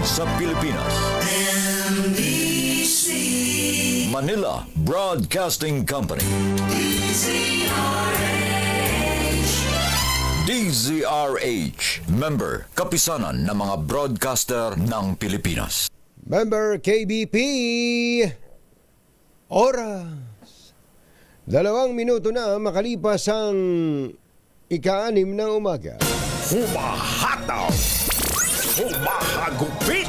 sa Pilipinas. NBC Manila Broadcasting Company. DZRH, member, kapisanan ng mga broadcaster ng Pilipinas. Member KBP, oras 2 minuto na makalipas ang ika-6 ng umaga. Humahataw, humahagupit,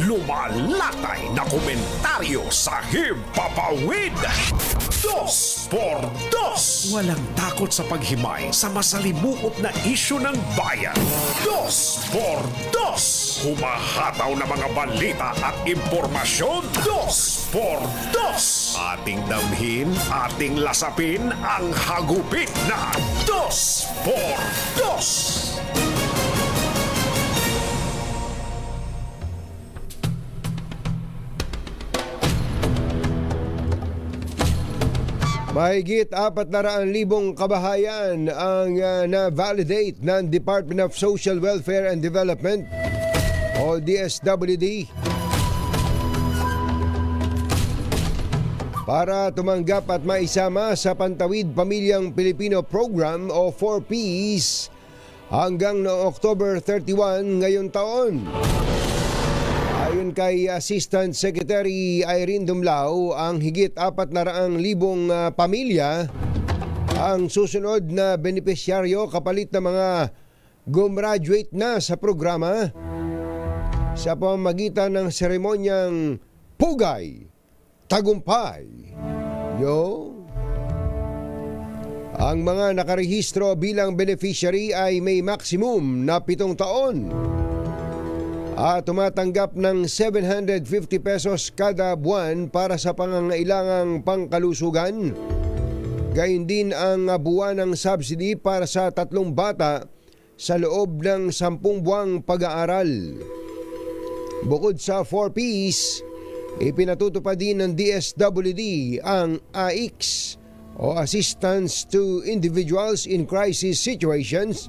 lumalatay na komentaryo sa Himpapawid. 2 por 2. Walang takot sa paghimay sa masalimuot na isyu ng bayan. 2 por 2. Humahataw na mga balita at impormasyon. 2 por 2. Ating damhin, ating lasapin ang hagupit na 2 por 2. Mahigit 400,000 kabahayan ang na-validate ng Department of Social Welfare and Development o DSWD para tumanggap at maisama sa Pantawid Pamilyang Pilipino Program o 4Ps hanggang noong October 31 ngayong taon. Ayon kay Assistant Secretary Irene Dumlao, ang higit 400,000 pamilya ang susunod na benepisyaryo kapalit ng mga gumraduate na sa programa sa pamamagitan ng seremonyang Pugay Tagumpay. Ang mga nakarehistro bilang beneficiary ay may maximum na 7 taon at tumatanggap ng 750 pesos kada buwan para sa pangangailangang pangkalusugan. Gayun din ang buwan ng subsidy para sa 3 bata sa loob ng 10 buwang pag-aaral. Bukod sa 4Ps, ipinatutupad din ng DSWD ang AICS o Assistance to Individuals in Crisis Situations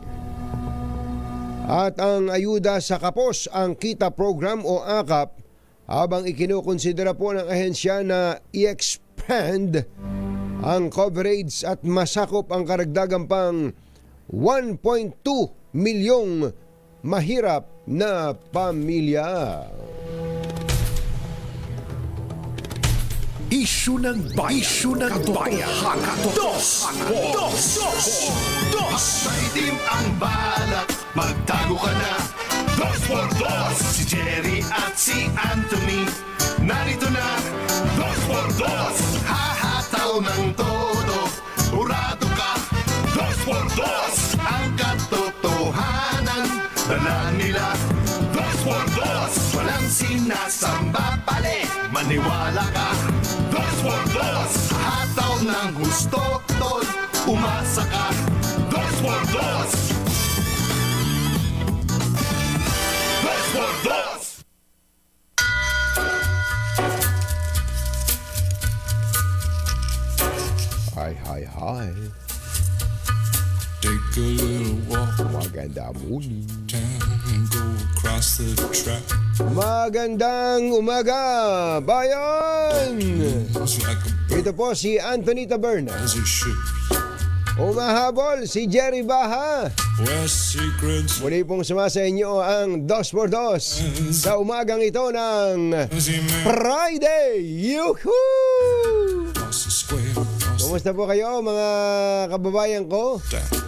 at ang ayuda sa kapos ang KITA program o AKAP, habang ikinukonsidera po ng ahensya na i-expand ang coverage at masakop ang karagdagang pang 1.2 milyong mahirap na pamilya. Isyu ng bayan. Isyu ng bayan. Dos por dos. Maitim ang balak, magtago ka na. 2 por 2. Si Jerry at si Anthony narito na. 2 por 2. Hahataw ng todo, urado ka. 2 por 2. Ang katotohanan dala nila. 2 por 2. Walang sinasamba pali, maniwala ka. 2 por 2. Hataw ng gusto, tol, umasa ka. 2 por 2. 2 por 2. Hi. Take a little walk Magandang morning. down, go across the track. Magandang umaga, bayan! It's like a Ito po si Anthony Taberna. as it should. Umahabol si Jerry Baha. Where secrets Muli pong sumasa inyo ang 2 por 2 sa umagang ito ng as he made Friday! Yuhuu! across the square, across Kumusta po kayo mga kababayan ko? the down.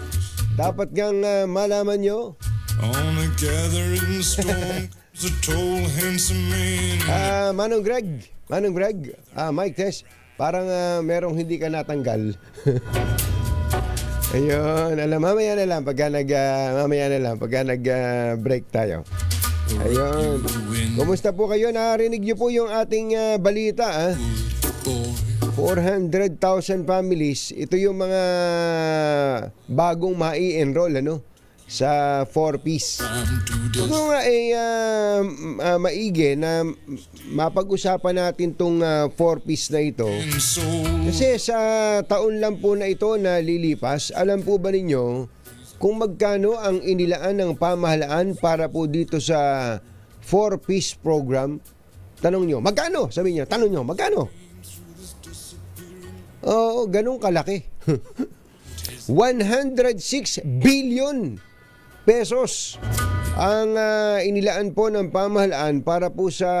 Dapat kang malaman nyo. On a gathering storm, there's a tall, handsome man. Manong Greg, Mike Tess, parang merong hindi ka natanggal. Ayun, mamaya na lang pagka nag-break tayo. Ayun. Kumusta po kayo? Narinig niyo po yung ating balita, Boy, 400,000 families. Ito yung mga bagong mai-enroll sa 4Ps. I'm too Ito nga maigi na mapag-usapan natin tong 4Ps na ito. and so Kasi sa taon lang po na ito na lilipas, alam po ba ninyo kung magkano ang inilaan ng pamahalaan para po dito sa 4-piece program. Tanong nyo, magkano? Sabi niya, tanong nyo, magkano? Oo, ganun kalaki. 106 billion pesos ang inilaan po ng pamahalaan para po sa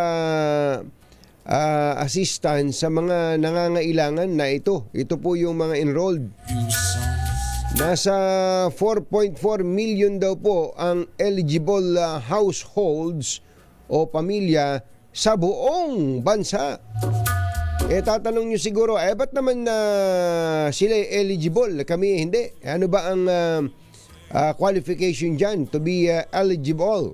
assistance sa mga nangangailangan na ito. Ito po yung mga enrolled. Nasa 4.4 million daw po ang eligible households o pamilya sa buong bansa. Tatanong nyo siguro, ba't naman sila eligible? Kami hindi. Ano ba ang qualification dyan to be eligible?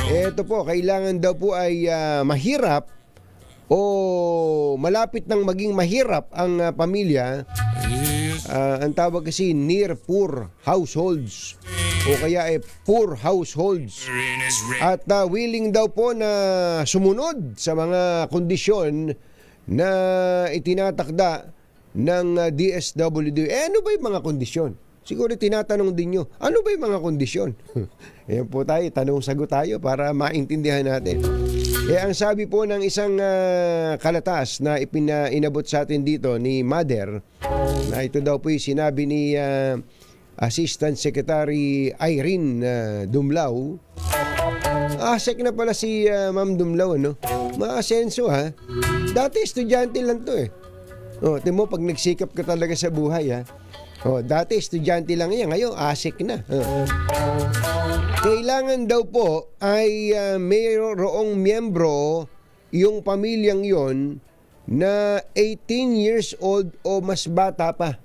Ito po, kailangan daw po ay mahirap o malapit nang maging mahirap ang pamilya. Ang tawag kasi near poor households o kaya poor households. At willing daw po na sumunod sa mga kondisyon na itinatakda ng DSWD. Ano ba yung mga kondisyon? Siguro tinatanong din nyo, ano ba yung mga kondisyon? Ayan po tayo, tanong-sagot tayo para maintindihan natin. Ang sabi po ng isang kalatas na inabot sa atin dito ni Mother, na ito daw po yung sinabi ni Assistant Secretary Irene Dumlao. Asek na pala si Ma'am Dumlao, no? Maasenso, ha? Dati estudyante lang to, timo pag nagsikap ka talaga sa buhay, ha? Dati estudyante lang yan, ngayon asik na. Kailangan daw po ay mayroong miyembro yung pamilyang yon na 18 years old o mas bata pa.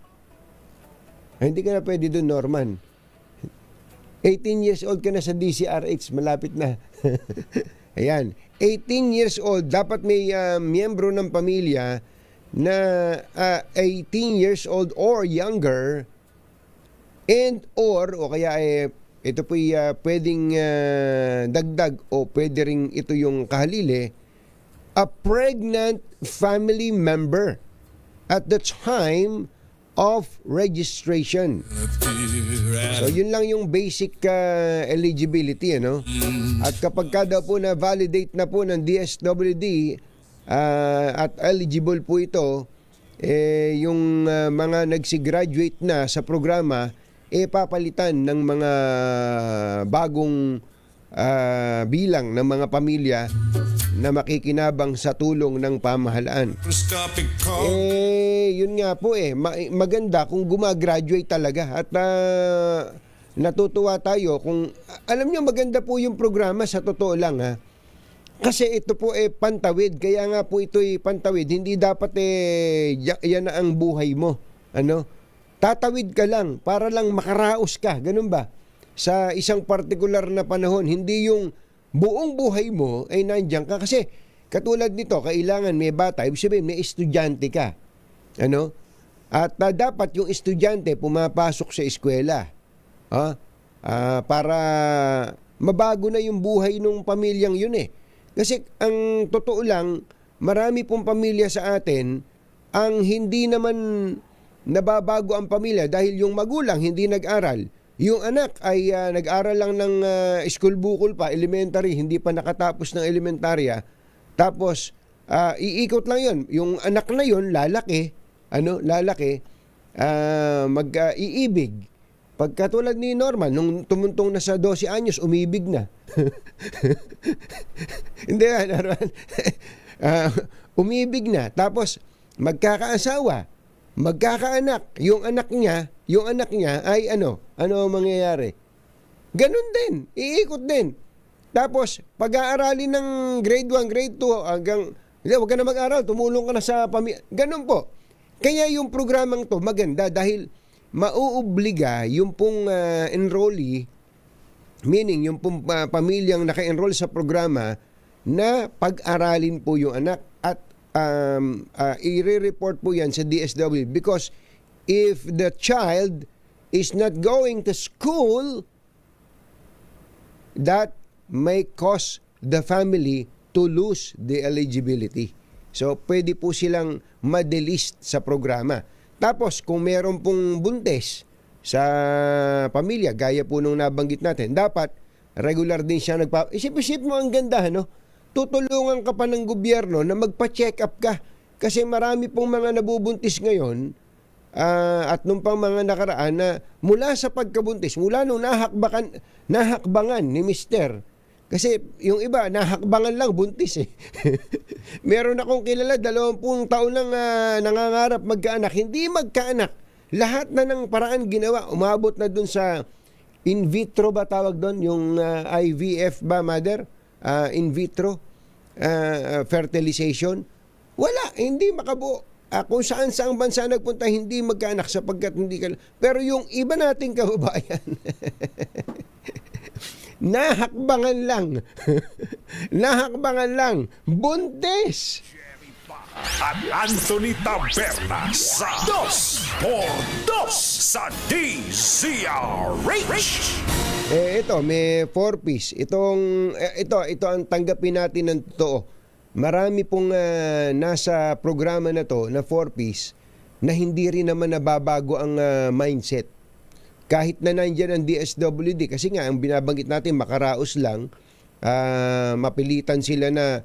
Hindi ka na pwede doon, Norman. 18 years old ka na sa DCRH, malapit na. Ayan, 18 years old, dapat may miyembro ng pamilya na 18 years old or younger, and or kaya ito po pwedeng dagdag o pwede ring ito yung kahalili, a pregnant family member at the time of registration. So yun lang yung basic eligibility, ano? At kapag ka daw po na validate na po ng DSWD at eligible po ito, yung mga nagsigraduate na sa programa, papalitan ng mga bagong bilang ng mga pamilya na makikinabang sa tulong ng pamahalaan. Yun nga po maganda kung gumagraduate talaga at natutuwa tayo kung alam nyo maganda po yung programa sa totoo lang, ha. Kasi ito po pantawid, kaya nga po ito pantawid, hindi dapat yan na ang buhay mo, ano? Tatawid ka lang para lang makaraos ka, ganun ba? Sa isang partikular na panahon, hindi yung buong buhay mo ay nandiyan ka. Kasi katulad nito, kailangan may bata, ibig sabihin may estudyante ka. Ano? At dapat yung estudyante pumapasok sa eskwela. Para mabago na yung buhay ng pamilyang yun . Kasi ang totoo lang, marami pong pamilya sa atin ang hindi naman nababago ang pamilya dahil yung magulang hindi nag-aral. Yung anak ay nag-aral lang ng school bukol pa, elementary, hindi pa nakatapos ng elementarya. Tapos, iikot lang yun. Yung anak na yun, lalaki, mag-iibig. Pagkatulad ni Norman, nung tumuntong na sa 12 anyos, umibig na. Hindi, Norman. Umibig na. Tapos, magkakaasawa, magkakaanak. Yung anak niya ay ano mangyayari? Ganun din, iikot din. Tapos, pag-aaralin ng grade 1, grade 2, hanggang, huwag ka na mag-aral, tumulong ka na sa pamilya. Ganun po. Kaya yung programang to maganda dahil mauobliga yung pong enrollee, meaning yung pong pamilyang naka-enroll sa programa na pag-aralin po yung anak at i-report po yan sa DSWD because if the child is not going to school, that may cause the family to lose the eligibility. So, pwede po silang ma-delist sa programa. Tapos, kung meron pong buntes sa pamilya, gaya po nung nabanggit natin, dapat regular din siya Isip-isip mo, ang ganda, no? Tutulungan ka pa ng gobyerno na magpa-check up ka. Kasi marami pong mga nabubuntis ngayon at nung pang mga nakaraan na mula sa pagkabuntis, mula nung nahakbangan ni Mister. Kasi yung iba, nahakbangan lang, buntis eh. Meron akong kilala, 20 taon lang nangangarap magkaanak. Hindi magkaanak. Lahat na ng paraan ginawa. Umabot na dun sa in vitro ba tawag doon? Yung IVF ba, mother? In vitro fertilization. Wala, hindi makabuo. Kung saan bansa nagpunta, hindi magkaanak sapagkat hindi ka... Pero yung iba nating kababayan, nahakbangan lang. Nahakbangan lang. Buntis. At Anthony Taberna sa 2x2 sa DZRH. Ito, may 4-piece. Ito ang tanggapin natin ng totoo. Marami pong nasa programa na to na 4-piece na hindi rin naman nababago ang mindset. Kahit na nandiyan ang DSWD, kasi nga ang binabanggit natin makaraos lang, mapilitan sila na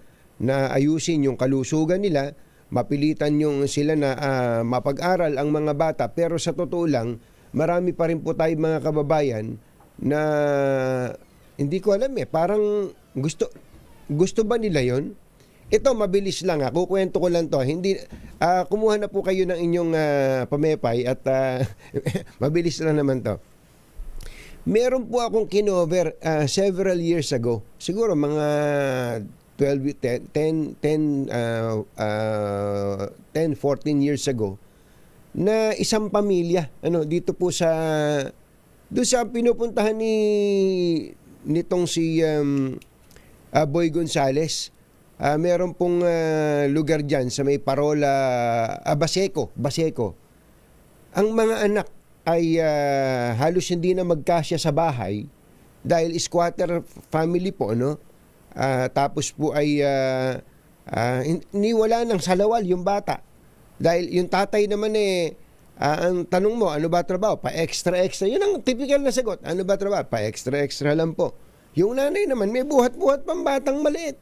ayusin yung kalusugan nila, mapilitan yung sila na mapag-aral ang mga bata, pero sa totoo lang, marami pa rin po tayo mga kababayan na hindi ko alam parang gusto ba nila yon? Ito, mabilis lang kukwento ko lang to. Hindi, kumuha na po kayo ng inyong pamepay at mabilis lang naman to. Meron po akong kinover several years ago. Siguro mga 10, 14 years ago na isang pamilya dito po doon sa pinupuntahan nitong si Boy Gonzales. Meron pong lugar dyan sa may Parola, Baseco. Ang mga anak ay halos hindi na magkasya sa bahay dahil squatter family po, tapos po ay wala nang salawal yung bata. Dahil yung tatay naman ang tanong mo, ano ba trabaho? Pa-extra. Yun ang typical na sagot. Ano ba trabaho? Pa-extra lang po. Yung nanay naman, may buhat-buhat pang batang maliit.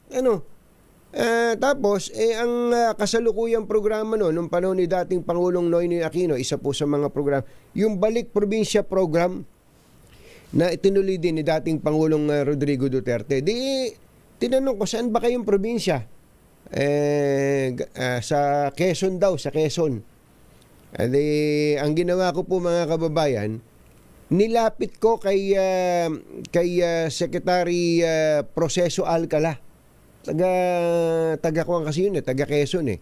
Tapos, ang kasalukuyang programa nung panahon ni dating Pangulong Noynoy Aquino, isa po sa mga program, yung Balik Probinsya program na itinuloy din ni dating Pangulong Rodrigo Duterte. Tinanong ko, saan ba kayong probinsya? Sa Quezon daw, sa Quezon. Ang ginawa ko po mga kababayan, nilapit ko kay Secretary Proceso Alcala. Taga ko kasi yun taga Quezon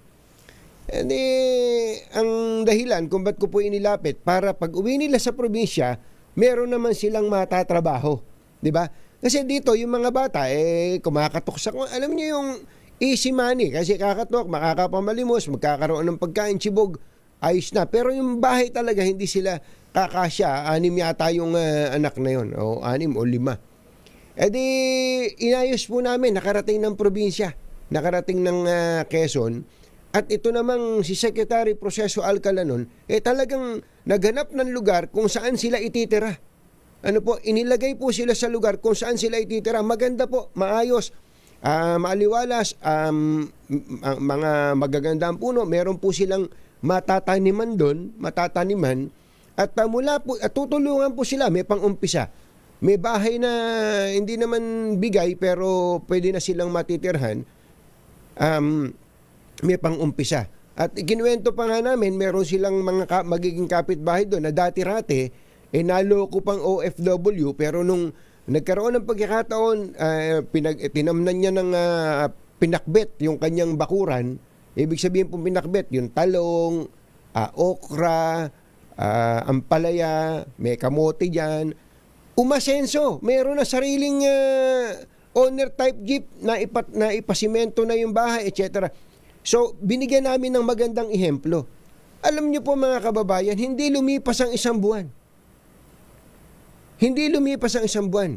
ang dahilan kung ba't ko po inilapit, para pag uwi nila sa probinsya, meron naman silang matatrabaho, di ba? Kasi dito yung mga bata kumakatok sa, alam niyo yung easy money, kasi kakatok, makakapamalimos, magkakaroon ng pagkain, chibog, ayos na. Pero yung bahay talaga hindi sila kakasya. 6 yata yung anak na yun, o 6 o 5. Inayos po namin, nakarating ng probinsya, nakarating ng Quezon, at ito namang si Secretary Proceso Alcala talagang naghanap ng lugar kung saan sila ititira. Inilagay po sila sa lugar kung saan sila ititira. Maganda po, maayos, maaliwalas, mga magagandang puno, meron po silang matataniman doon, at mula po, at tutulungan po sila, may pang-umpisa. May bahay na hindi naman bigay pero pwede na silang matitirhan. May pang-umpisa. At ikinuwento pa nga namin, meron silang mga magiging kapitbahay doon na dati-rate, naloko pang OFW, pero nung nagkaroon ng pagkakataon, tinamnan niya ng pinakbet yung kanyang bakuran. Ibig sabihin pong pinakbet, yung talong, okra, ampalaya, may kamote dyan. Umasenso, meron na sariling owner type jeep na ipasimento na yung bahay, etc. So, binigyan namin ng magandang ehemplo. Alam niyo po mga kababayan, hindi lumipas ang 1 buwan. Hindi lumipas ang 1 buwan.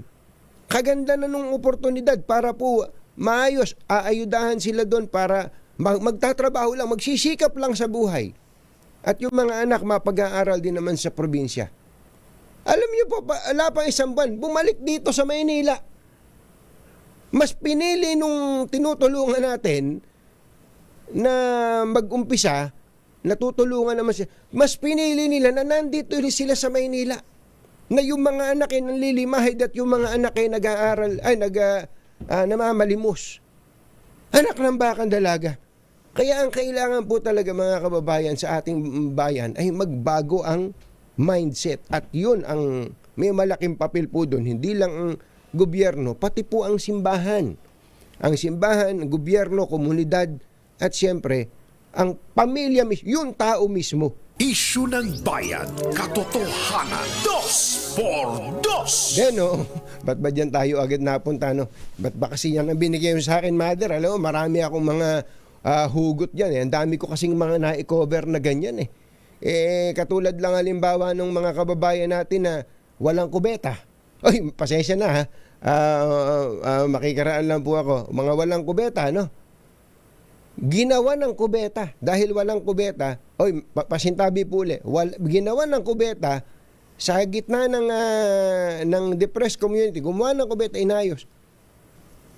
Kaganda na nung oportunidad para po maayos, aayudahan sila doon para magtatrabaho lang, magsisikap lang sa buhay. At yung mga anak mapag-aaral din naman sa probinsya. Alam niyo po, wala pang 1 buwan, bumalik dito sa Maynila. Mas pinili nung tinutulungan natin na mag-umpisa, natutulungan naman sila. Mas pinili nila na nandito sila sa Maynila. Na yung mga anak ay nanlilimahid at yung mga anak ay nag-aaral, ay namamalimos. Anak ng bakang dalaga. Kaya ang kailangan po talaga mga kababayan sa ating bayan ay magbago ang mindset. At yun ang may malaking papel po doon. Hindi lang ang gobyerno, pati po ang simbahan. Ang simbahan, ang gobyerno, komunidad, at siyempre, ang pamilya, yung tao mismo. Isyu ng bayan, katotohanan, 2x2. Ba't ba dyan tayo agad napunta, no? Ba't ba kasi yan ang binigay mo sa akin, mother? Alam mo, marami akong mga hugot dyan. Ang dami ko kasing mga na-cover na ganyan eh. Katulad lang halimbawa ng mga kababayan natin na walang kubeta. Ay, pasensya na ha. Makikaraan lang po ako. Mga walang kubeta, no? Ginawa ng kubeta. Dahil walang kubeta, pasintabi po ulit. Ginawa ng kubeta sa gitna ng depressed community. Gumawa ng kubeta, inayos.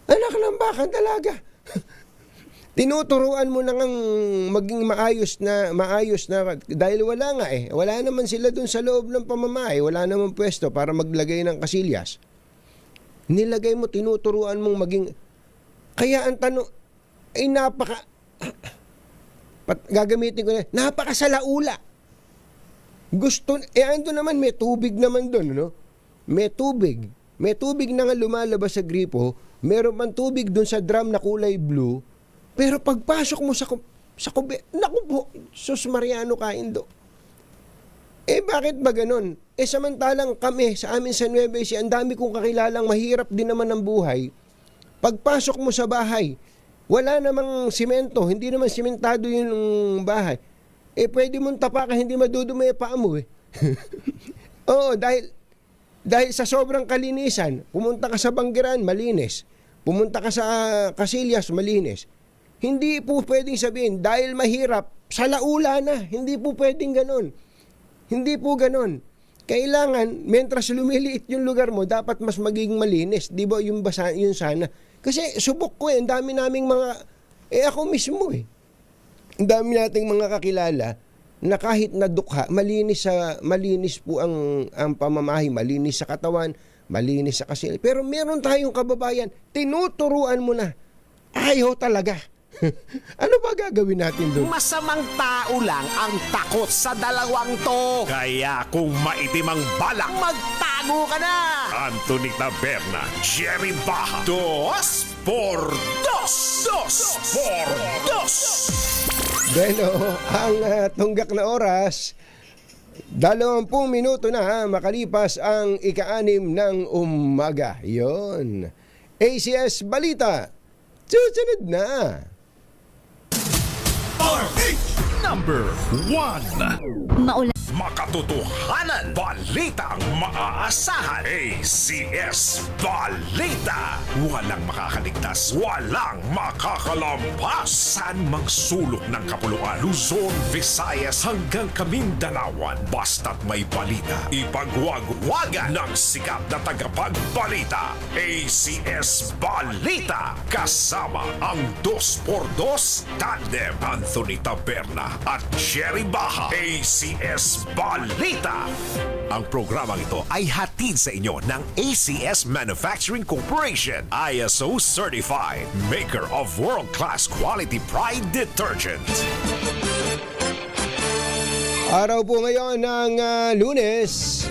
Anak ng bakang dalaga. Tinuturuan mo na ngang maging maayos na dahil wala nga eh. Wala naman sila dun sa loob ng pamamahay. Wala naman pwesto para maglagay ng kasilyas. Nilagay mo, tinuturuan mong maging... Kaya ang tanong ay gagamitin ko na, napakasalaula. Ando naman, may tubig naman dun, no? May tubig. May tubig na nga lumalabas sa gripo. Meron pang tubig dun sa drum na kulay blue. Pero pagpasok mo sa naku po, sus Mariano Kaindo. Bakit ba ganun? Samantalang kami, sa amin sa Nueva Ecija, ang dami kong kakilalang mahirap din naman ang buhay. Pagpasok mo sa bahay, wala namang simento, hindi naman simentado yung bahay. Pwede mong tapakan, hindi madudumi pa mo eh. Oo, dahil sa sobrang kalinisan, pumunta ka sa Banggiran, malinis. Pumunta ka sa Casillas, malinis. Hindi po pwedeng sabihin, dahil mahirap, sa laula na. Hindi po pwedeng ganon. Hindi po ganon. Kailangan, mentras lumiliit yung lugar mo, dapat mas magiging malinis. Di ba yung sana? Kasi subok ko ang dami naming mga, ako mismo ang dami nating mga kakilala na kahit na dukha, malinis po ang pamamahay, malinis sa katawan, malinis sa kasil. Pero meron tayong kababayan, tinuturuan mo na, ayaw talaga. Ano ba gagawin natin doon? Masamang tao lang ang takot sa dalawang to. Kaya kung maitim ang balak, magtago ka na! Anthony Taberna, Jerry Baja, 2x2. Beno, ang tunggak na oras, 20 minuto na makalipas ang ika-6 ng umaga. Yon. ACS Balita, susunod na. Number 1. Maulan. Makatotohanan, balitang maaasahan. ACS Balita. Walang makakaligtas, walang makakalampas. Saan mang sulok ng kapuluan, Luzon, Visayas hanggang Kamindalawan. Basta't may balita, ipagwagwagan ng sikat na tagapagbalita. ACS Balita. Kasama ang 2x2 tandem Anthony Taberna at Jerry Baja. ACS Balita. Ang programang ito ay hatid sa inyo ng ACS Manufacturing Corporation, ISO certified, maker of world-class quality Pride detergent. Araw po ngayon ng Lunes,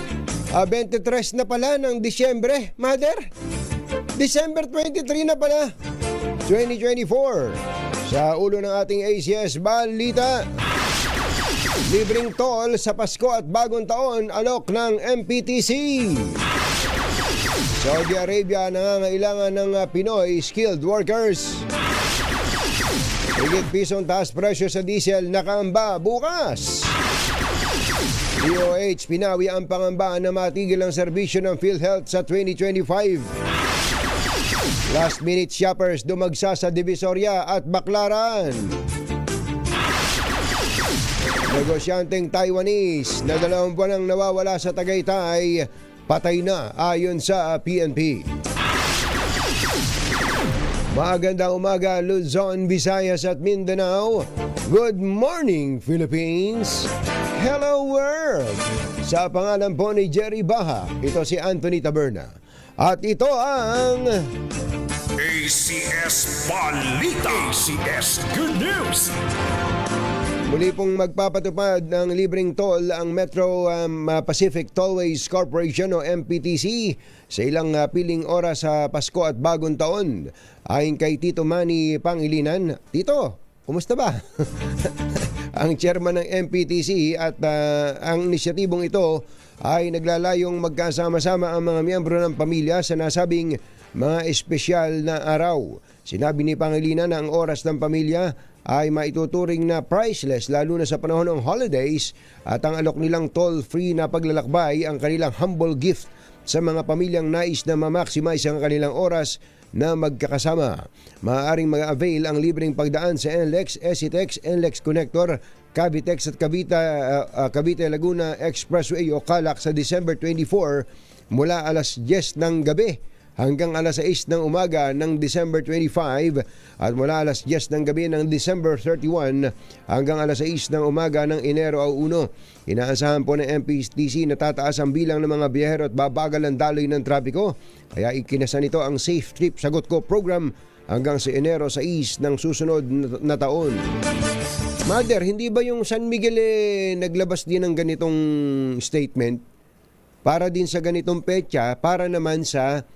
23 na pala ng Disyembre, Mother. December 23 na pala, 2024. Sa ulo ng ating ACS Balita, libreng toll sa Pasko at Bagong Taon, alok ng MPTC. Saudi Arabia nangangailangan ng Pinoy skilled workers. Higit pisong taas presyo sa diesel nakaamba bukas. DOH pinawi ang pangamba na matigil ang serbisyo ng PhilHealth sa 2025. Last minute shoppers dumagsa sa Divisoria at Baclaran. Negosyanteng Taiwanese na 2 buwan ang nawawala sa Tagaytay, patay na ayon sa PNP. Magandang umaga Luzon, Visayas at Mindanao. Good morning Philippines. Hello world. Sa pangalan po ni Jerry Baha, ito si Anthony Taberna. At ito ang ACS Balita. ACS Good News. muli pong magpapatupad ng libreng toll ang Metro Pacific Tollways Corporation o MPTC sa ilang piling oras sa Pasko at Bagong Taon. Ayon kay Tito Manny Pangilinan, Tito, kumusta ba? Ang chairman ng MPTC at ang inisyatibong ito ay naglalayong magkasama-sama ang mga miyembro ng pamilya sa nasabing mga espesyal na araw. Sinabi ni Pangilinan na ang oras ng pamilya ay maituturing na priceless lalo na sa panahon ng holidays at ang alok nilang toll-free na paglalakbay ang kanilang humble gift sa mga pamilyang nais na ma-maximize ang kanilang oras na magkakasama. Maaaring mag-avail ang libreng pagdaan sa NLEX, SCTEX, NLEX Connector, Cavitex at Cavite Laguna Expressway o CALAC sa December 24 mula alas 10 ng gabi hanggang alas 6 ng umaga ng December 25 at mula alas 10 ng gabi ng December 31 hanggang alas 6 ng umaga ng Enero 1. Inaasahan po ng MPTC na tataas ang bilang ng mga biyahero at babagal ang daloy ng trapiko. Kaya ikinasa nito ang Safe Trip Sagot Ko program hanggang sa Enero 6 ng susunod na taon. Mother, hindi ba yung San Miguel naglabas din ng ganitong statement para din sa ganitong petsa para naman sa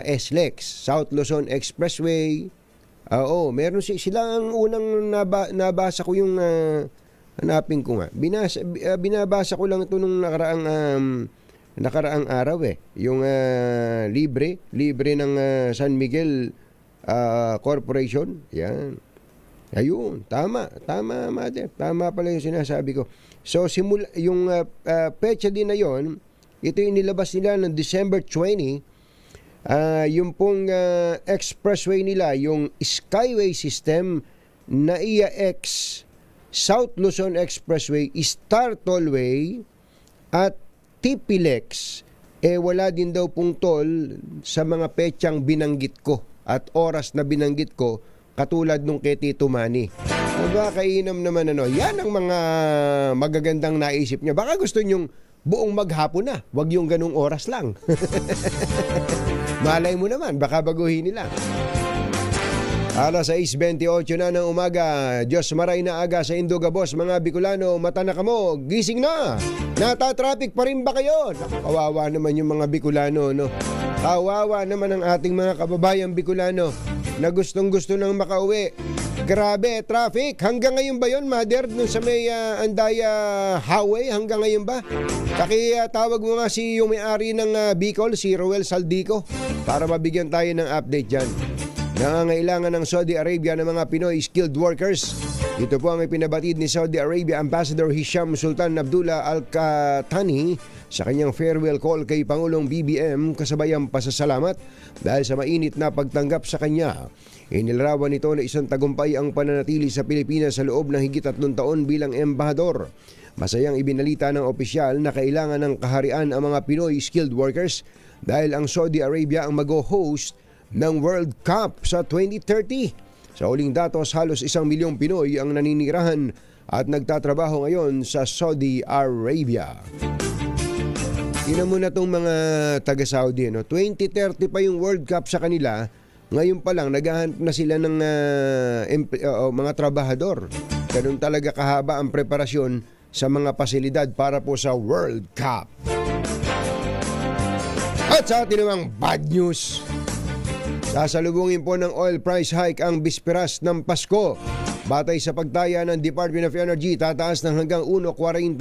SLEX, South Luzon Expressway? Meron sila ang unang nabasa ko yung hanapin ko nga. Binabasa ko lang ito nung nakaraang araw yung libre ng San Miguel Corporation. Yan. Ayun, tama mother. Tama pala yung sinasabi ko. So yung petsa din na yon, ito yung nilabas nila ng December 20. Yung pong expressway nila, yung Skyway System, NAIA X, South Luzon Expressway, Star Tollway at TPLEX, wala din daw pong toll sa mga petsang binanggit ko at oras na binanggit ko, katulad nung kay Tito Manny. Kainam naman yan ang mga magagandang naisip niya. Baka gusto nyong buong maghapon na, wag yung ganung oras lang. Malay mo naman, baka baguhin nila. Alas 6:28 na ng umaga. Diyos maray na aga sa Indogabos, mga Bicolano, mata na kamo, gising na. Nata-traffic pa rin ba kayo? Kawawa naman yung mga Bicolano, no? Kawawa naman ang ating mga kababayang Bicolano na gustong-gusto nang makauwi. Grabe, traffic. Hanggang ngayon ba yun, mother? Nung sa may Andaya Highway, hanggang ngayon ba? Tawag mo nga si yung may-ari ng Bicol, si Roel Saldico, para mabigyan tayo ng update dyan. Nangangailangan ng Saudi Arabia ng mga Pinoy skilled workers. Ito po ang ipinabatid ni Saudi Arabia Ambassador Hisham Sultan Abdullah Al-Qahtani sa kanyang farewell call kay Pangulong BBM kasabay ang pasasalamat dahil sa mainit na pagtanggap sa kanya. Inilarawan nito na isang tagumpay ang pananatili sa Pilipinas sa loob ng higit 3 taon bilang embahador. Masayang ibinalita ng opisyal na kailangan ng kaharian ang mga Pinoy skilled workers dahil ang Saudi Arabia ang mag-host ng World Cup sa 2030. Sa uling datos, halos 1 milyong Pinoy ang naninirahan at nagtatrabaho ngayon sa Saudi Arabia. Tingnan mo na itong mga taga-Saudi. 2030 pa yung World Cup sa kanila. Ngayon pa lang, naghahanap na sila ng mga trabahador. Ganun talaga kahaba ang preparasyon sa mga pasilidad para po sa World Cup. At sa atin namang bad news. Sasalubungin po ng oil price hike ang bisperas ng Pasko. Batay sa pagtaya ng Department of Energy, tataas ng hanggang 1.40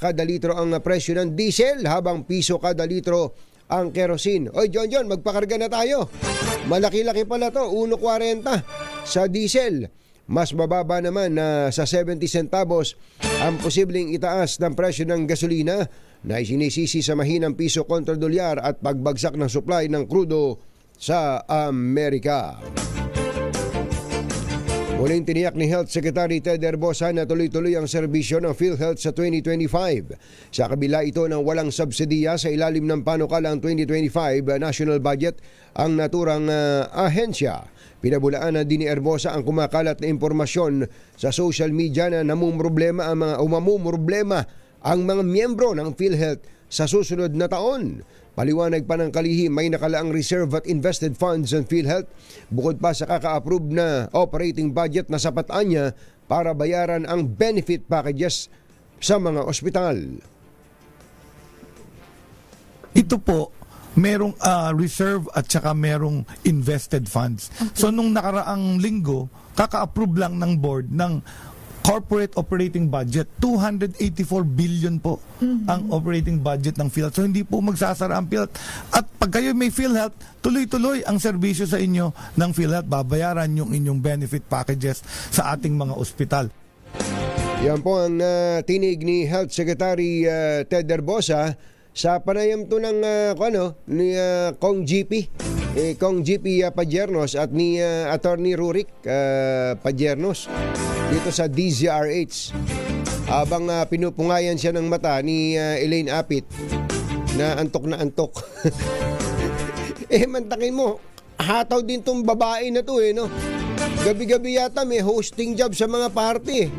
kada litro ang presyo ng diesel habang piso kada litro ang kerosene. Oy, John, magpakarga na tayo. Malaki-laki pala to, 1.40 sa diesel. Mas bababa naman na sa 70 centavos ang posibleng itaas ng presyo ng gasolina na isinisisi sa mahinang piso kontra dolyar at pagbagsak ng supply ng krudo sa Amerika. Muling tiniyak ni Health Secretary Ted Herbosa na tuloy-tuloy ang serbisyo ng PhilHealth sa 2025. Sa kabila ito ng walang subsidiya sa ilalim ng panukalang 2025 national budget ang naturang ahensya. Pinabulaan na din ni Herbosa ang kumakalat na impormasyon sa social media na namumroblema ang mga miyembro ng PhilHealth sa susunod na taon. Paliwanag pa ng kalihim, may nakalaang reserve at invested funds ng PhilHealth bukod pa sa kaka-approve na operating budget na sapat niya para bayaran ang benefit packages sa mga ospital. Ito po, merong reserve at saka merong invested funds. So nung nakaraang linggo, kaka-approve lang ng board ng corporate operating budget, 284 billion po ang operating budget ng PhilHealth. So hindi po magsasara ang PhilHealth. At pag kayo may PhilHealth, tuloy-tuloy ang serbisyo sa inyo ng PhilHealth. Babayaran yung inyong benefit packages sa ating mga ospital. Yan po ang tinig ni Health Secretary Ted Herbosa sa panayam to ng ni Kong GP. Kong GP Padiernos at ni Attorney Rurik Padiernos dito sa DZRH. Habang pinupungayan siya ng mata ni Elaine Apit na antok. Mantakin mo, hataw din tong babae na to no? Gabi-gabi yata may hosting job sa mga party.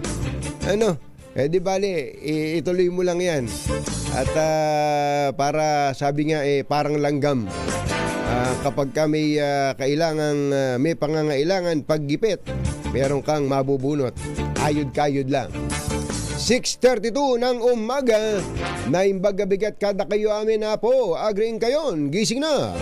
Di bale, ituloy mo lang yan. At para sabi nga parang langgam. Kapag ka may may pangangailangan paggipit, meron kang mabubunot. Ayod-kayod lang. 6:32 ng umaga. Naimbagabigat kada kayo amin na po. Agreeing kayon. Gising na.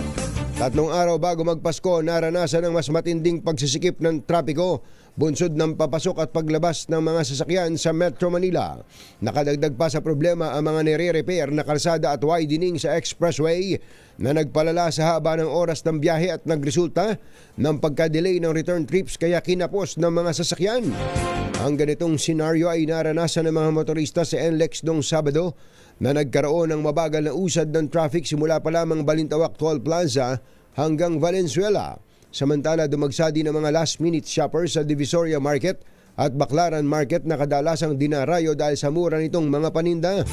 3 araw bago magpasko, naranasan ng mas matinding pagsisikip ng trapiko. Bunsod ng papasok at paglabas ng mga sasakyan sa Metro Manila. Nakadagdag pa sa problema ang mga nire-repair na kalsada at widening sa expressway na nagpalala sa haba ng oras ng biyahe at nagresulta ng pagka-delay ng return trips kaya kinapos ng mga sasakyan. Ang ganitong senaryo ay naranasan ng mga motorista sa NLEX noong Sabado na nagkaroon ng mabagal na usad ng traffic simula pa lamang Balintawak Toll Plaza hanggang Valenzuela. Samantala, dumagsa din ang mga last-minute shoppers sa Divisoria Market at Baclaran Market na kadalasang dinarayo dahil sa mura nitong mga paninda.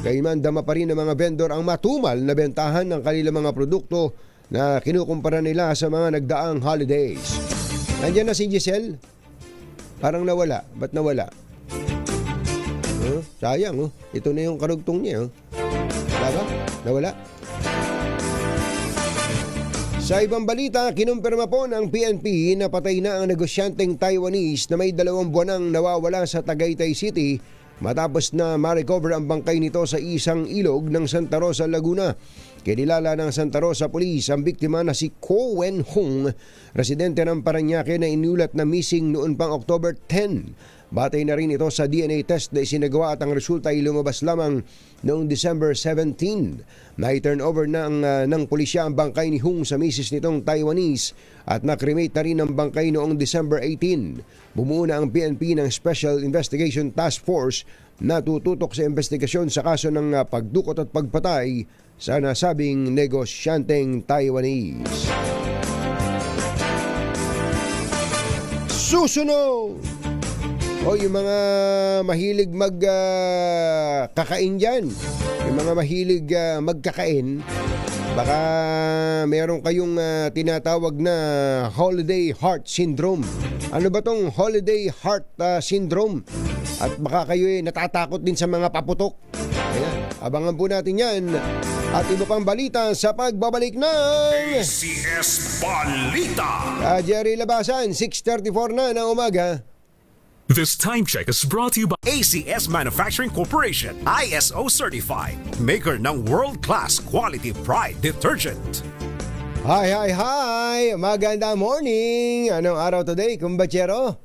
Gayunman, dama pa rin ng mga vendor ang matumal na bentahan ng kanilang mga produkto na kinukumpara nila sa mga nagdaang holidays. Nandiyan na si Giselle? Parang nawala. Ba't nawala? Sayang, ito na yung karugtong niya. Wala ba? Nawala? Sa ibang balita, kinumpirma po ng PNP na patay na ang negosyanteng Taiwanese na may 2 buwanang nawawala sa Tagaytay City matapos na ma-recover ang bangkay nito sa isang ilog ng Santa Rosa, Laguna. Kinilala ng Santa Rosa Police ang biktima na si Ko Wen Hong, residente ng Parañaque na inulat na missing noon pang October 10. Batay na rin ito sa DNA test na isinagawa at ang resulta ay lumabas lamang noong December 17. Na-turn over ng pulisya ang bangkay ni Hung sa misis nitong Taiwanese at nakremate na rin ang bangkay noong December 18. Bumuo na ang PNP ng Special Investigation Task Force na tututok sa investigasyon sa kaso ng pagdukot at pagpatay sa nasabing negosyanteng Taiwanese. Susunod! Yung mga mahilig magkakain dyan, yung mga mahilig magkakain, baka meron kayong tinatawag na holiday heart syndrome. Ano ba tong holiday heart syndrome? At baka kayo natatakot din sa mga paputok. Ayan, abangan po natin yan. At iba pang balita sa pagbabalik ng ACS Balita. Jerry Labasan, 6:34 na ng umaga. This time check is brought to you by ACS Manufacturing Corporation, ISO certified, maker ng world-class quality Pride detergent. Hi! Magandang morning! Anong araw today, kumbachero?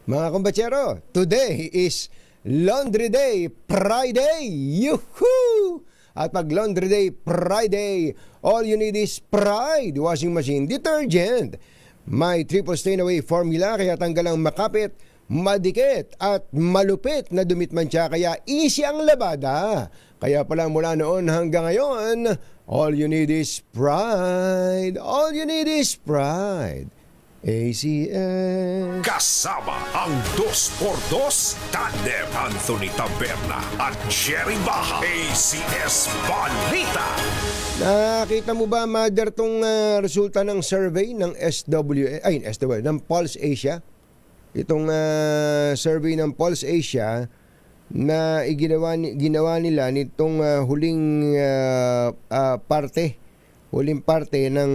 Mga kumbachero, today is Laundry Day Friday! Yuhuu! At pag Laundry Day Friday, all you need is Pride washing machine detergent. May triple stain away formula kaya tanggalang makapit, madikit at malupit na dumitmantsa kaya easy ang labada. Kaya pala mula noon hanggang ngayon, all you need is Pride. All you need is Pride. ACS. Kasama ang 2x2 Tandem Anthony Taberna at Jerry Baja. ACS Balita. Nakita mo ba, Mother, tong resulta ng survey ng ng Pulse Asia? Itong survey ng Pulse Asia na ginawa nila nitong huling parte ng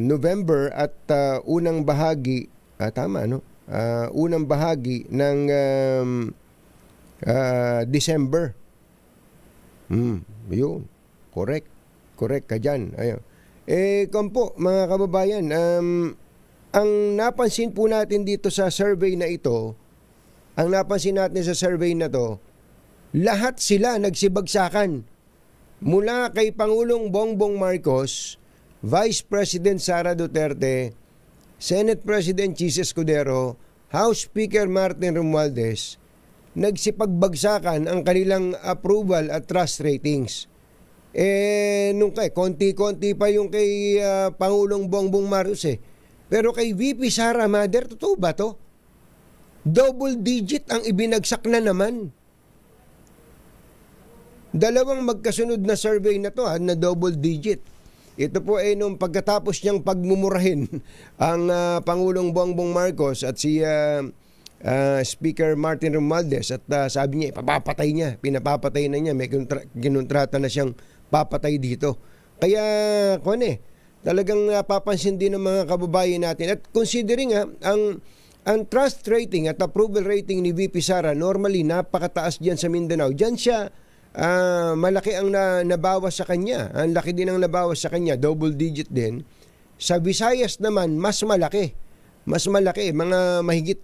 November at unang bahagi unang bahagi ng December. Yun. Correct ka dyan. Ayun. Kampo, mga kababayan, ang napansin po natin dito sa survey na ito, lahat sila nagsibagsakan. Mula kay Pangulong Bongbong Marcos, Vice President Sara Duterte, Senate President Chis Escudero, House Speaker Martin Romualdez, nagsipagbagsakan ang kanilang approval at trust ratings. Nung konti-konti pa yung kay Pangulong Bongbong Marcos Pero kay VP Sara, Mother, totoo ba to? Double digit ang ibinagsak na naman. Dalawang magkasunod na survey na to na double digit. Ito po nung pagkatapos niyang pagmumurahin ang Pangulong Bongbong Marcos at si Speaker Martin Romualdez at sabi niya pinapapatay na niya, may kinontrata na siyang papatay dito. Kaya talagang napapansin din ng mga kababayan natin at considering ang trust rating at approval rating ni VP Sara normally napakataas diyan sa Mindanao. Diyan siya malaki ang nabawas sa kanya. Ang laki din ang nabawas sa kanya, double digit din. Sa Visayas naman mas malaki. Mga mahigit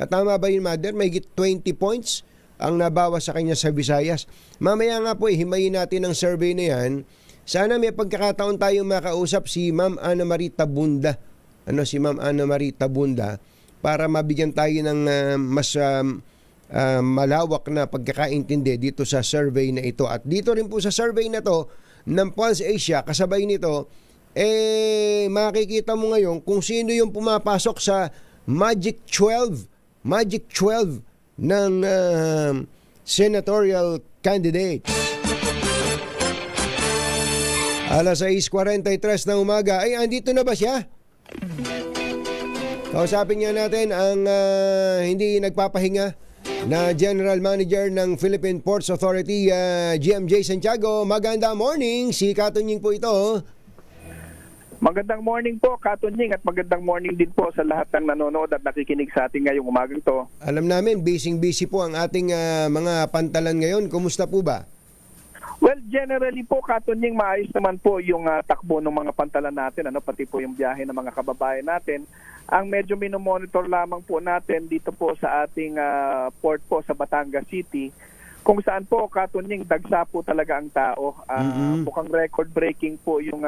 tama ba yun, Mother? Mahigit 20 points ang nabawas sa kanya sa Visayas. Mamaya nga po himayin natin ang survey na yan. Sana may pagkakataon tayong makausap si Ma'am Ana Marie Tabunda. Si Ma'am Ana Marie Tabunda para mabigyan tayo ng mas malawak na pagkakaintindi dito sa survey na ito. At dito rin po sa survey na to ng Pulse Asia, kasabay nito, makikita mo ngayon kung sino yung pumapasok sa Magic 12 ng senatorial candidate. Alas 6:43 ng umaga. Andito na ba siya? Kausapin nga natin ang hindi nagpapahinga na General Manager ng Philippine Ports Authority, GMJ Santiago. Magandang morning, si Katunying po ito. Magandang morning po, Katunying, at magandang morning din po sa lahat ng nanonood at nakikinig sa ating ngayong umagang to. Alam namin, busy po ang ating mga pantalan ngayon. Kumusta po ba? Well, generally po, Katunying, maayos naman po yung takbo ng mga pantalan natin, pati po yung biyahe ng mga kababayan natin. Ang medyo minomonitor lamang po natin dito po sa ating port po sa Batangas City, kung saan po, Katunying, dagsa po talaga ang tao. Mukhang record-breaking po yung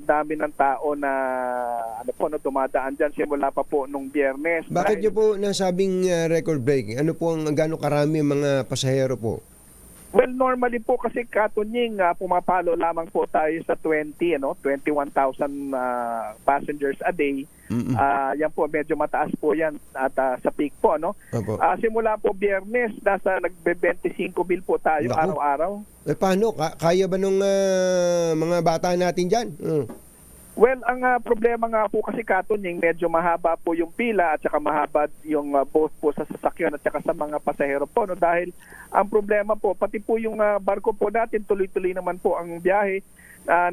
dami ng tao na dumadaan dyan simula pa po nung Biyernes. Bakit niyo po nasabing record-breaking? Ano po ang gaano karami mga pasahero po? Well, normally po kasi, Katunying, pumapalo lamang po tayo sa 21,000 passengers a day. Yan po, medyo mataas po yan at sa peak po, simula po Biyernes, nagbe-25,000 po tayo araw-araw. Paano? Kaya ba nung mga bata natin dyan? Well, ang problema nga po kasi, Katunying, medyo mahaba po yung pila at saka mahaba yung both po sa sasakyan at saka sa mga pasahero po. Dahil ang problema po, pati po yung barko po natin, tuloy-tuloy naman po ang biyahe.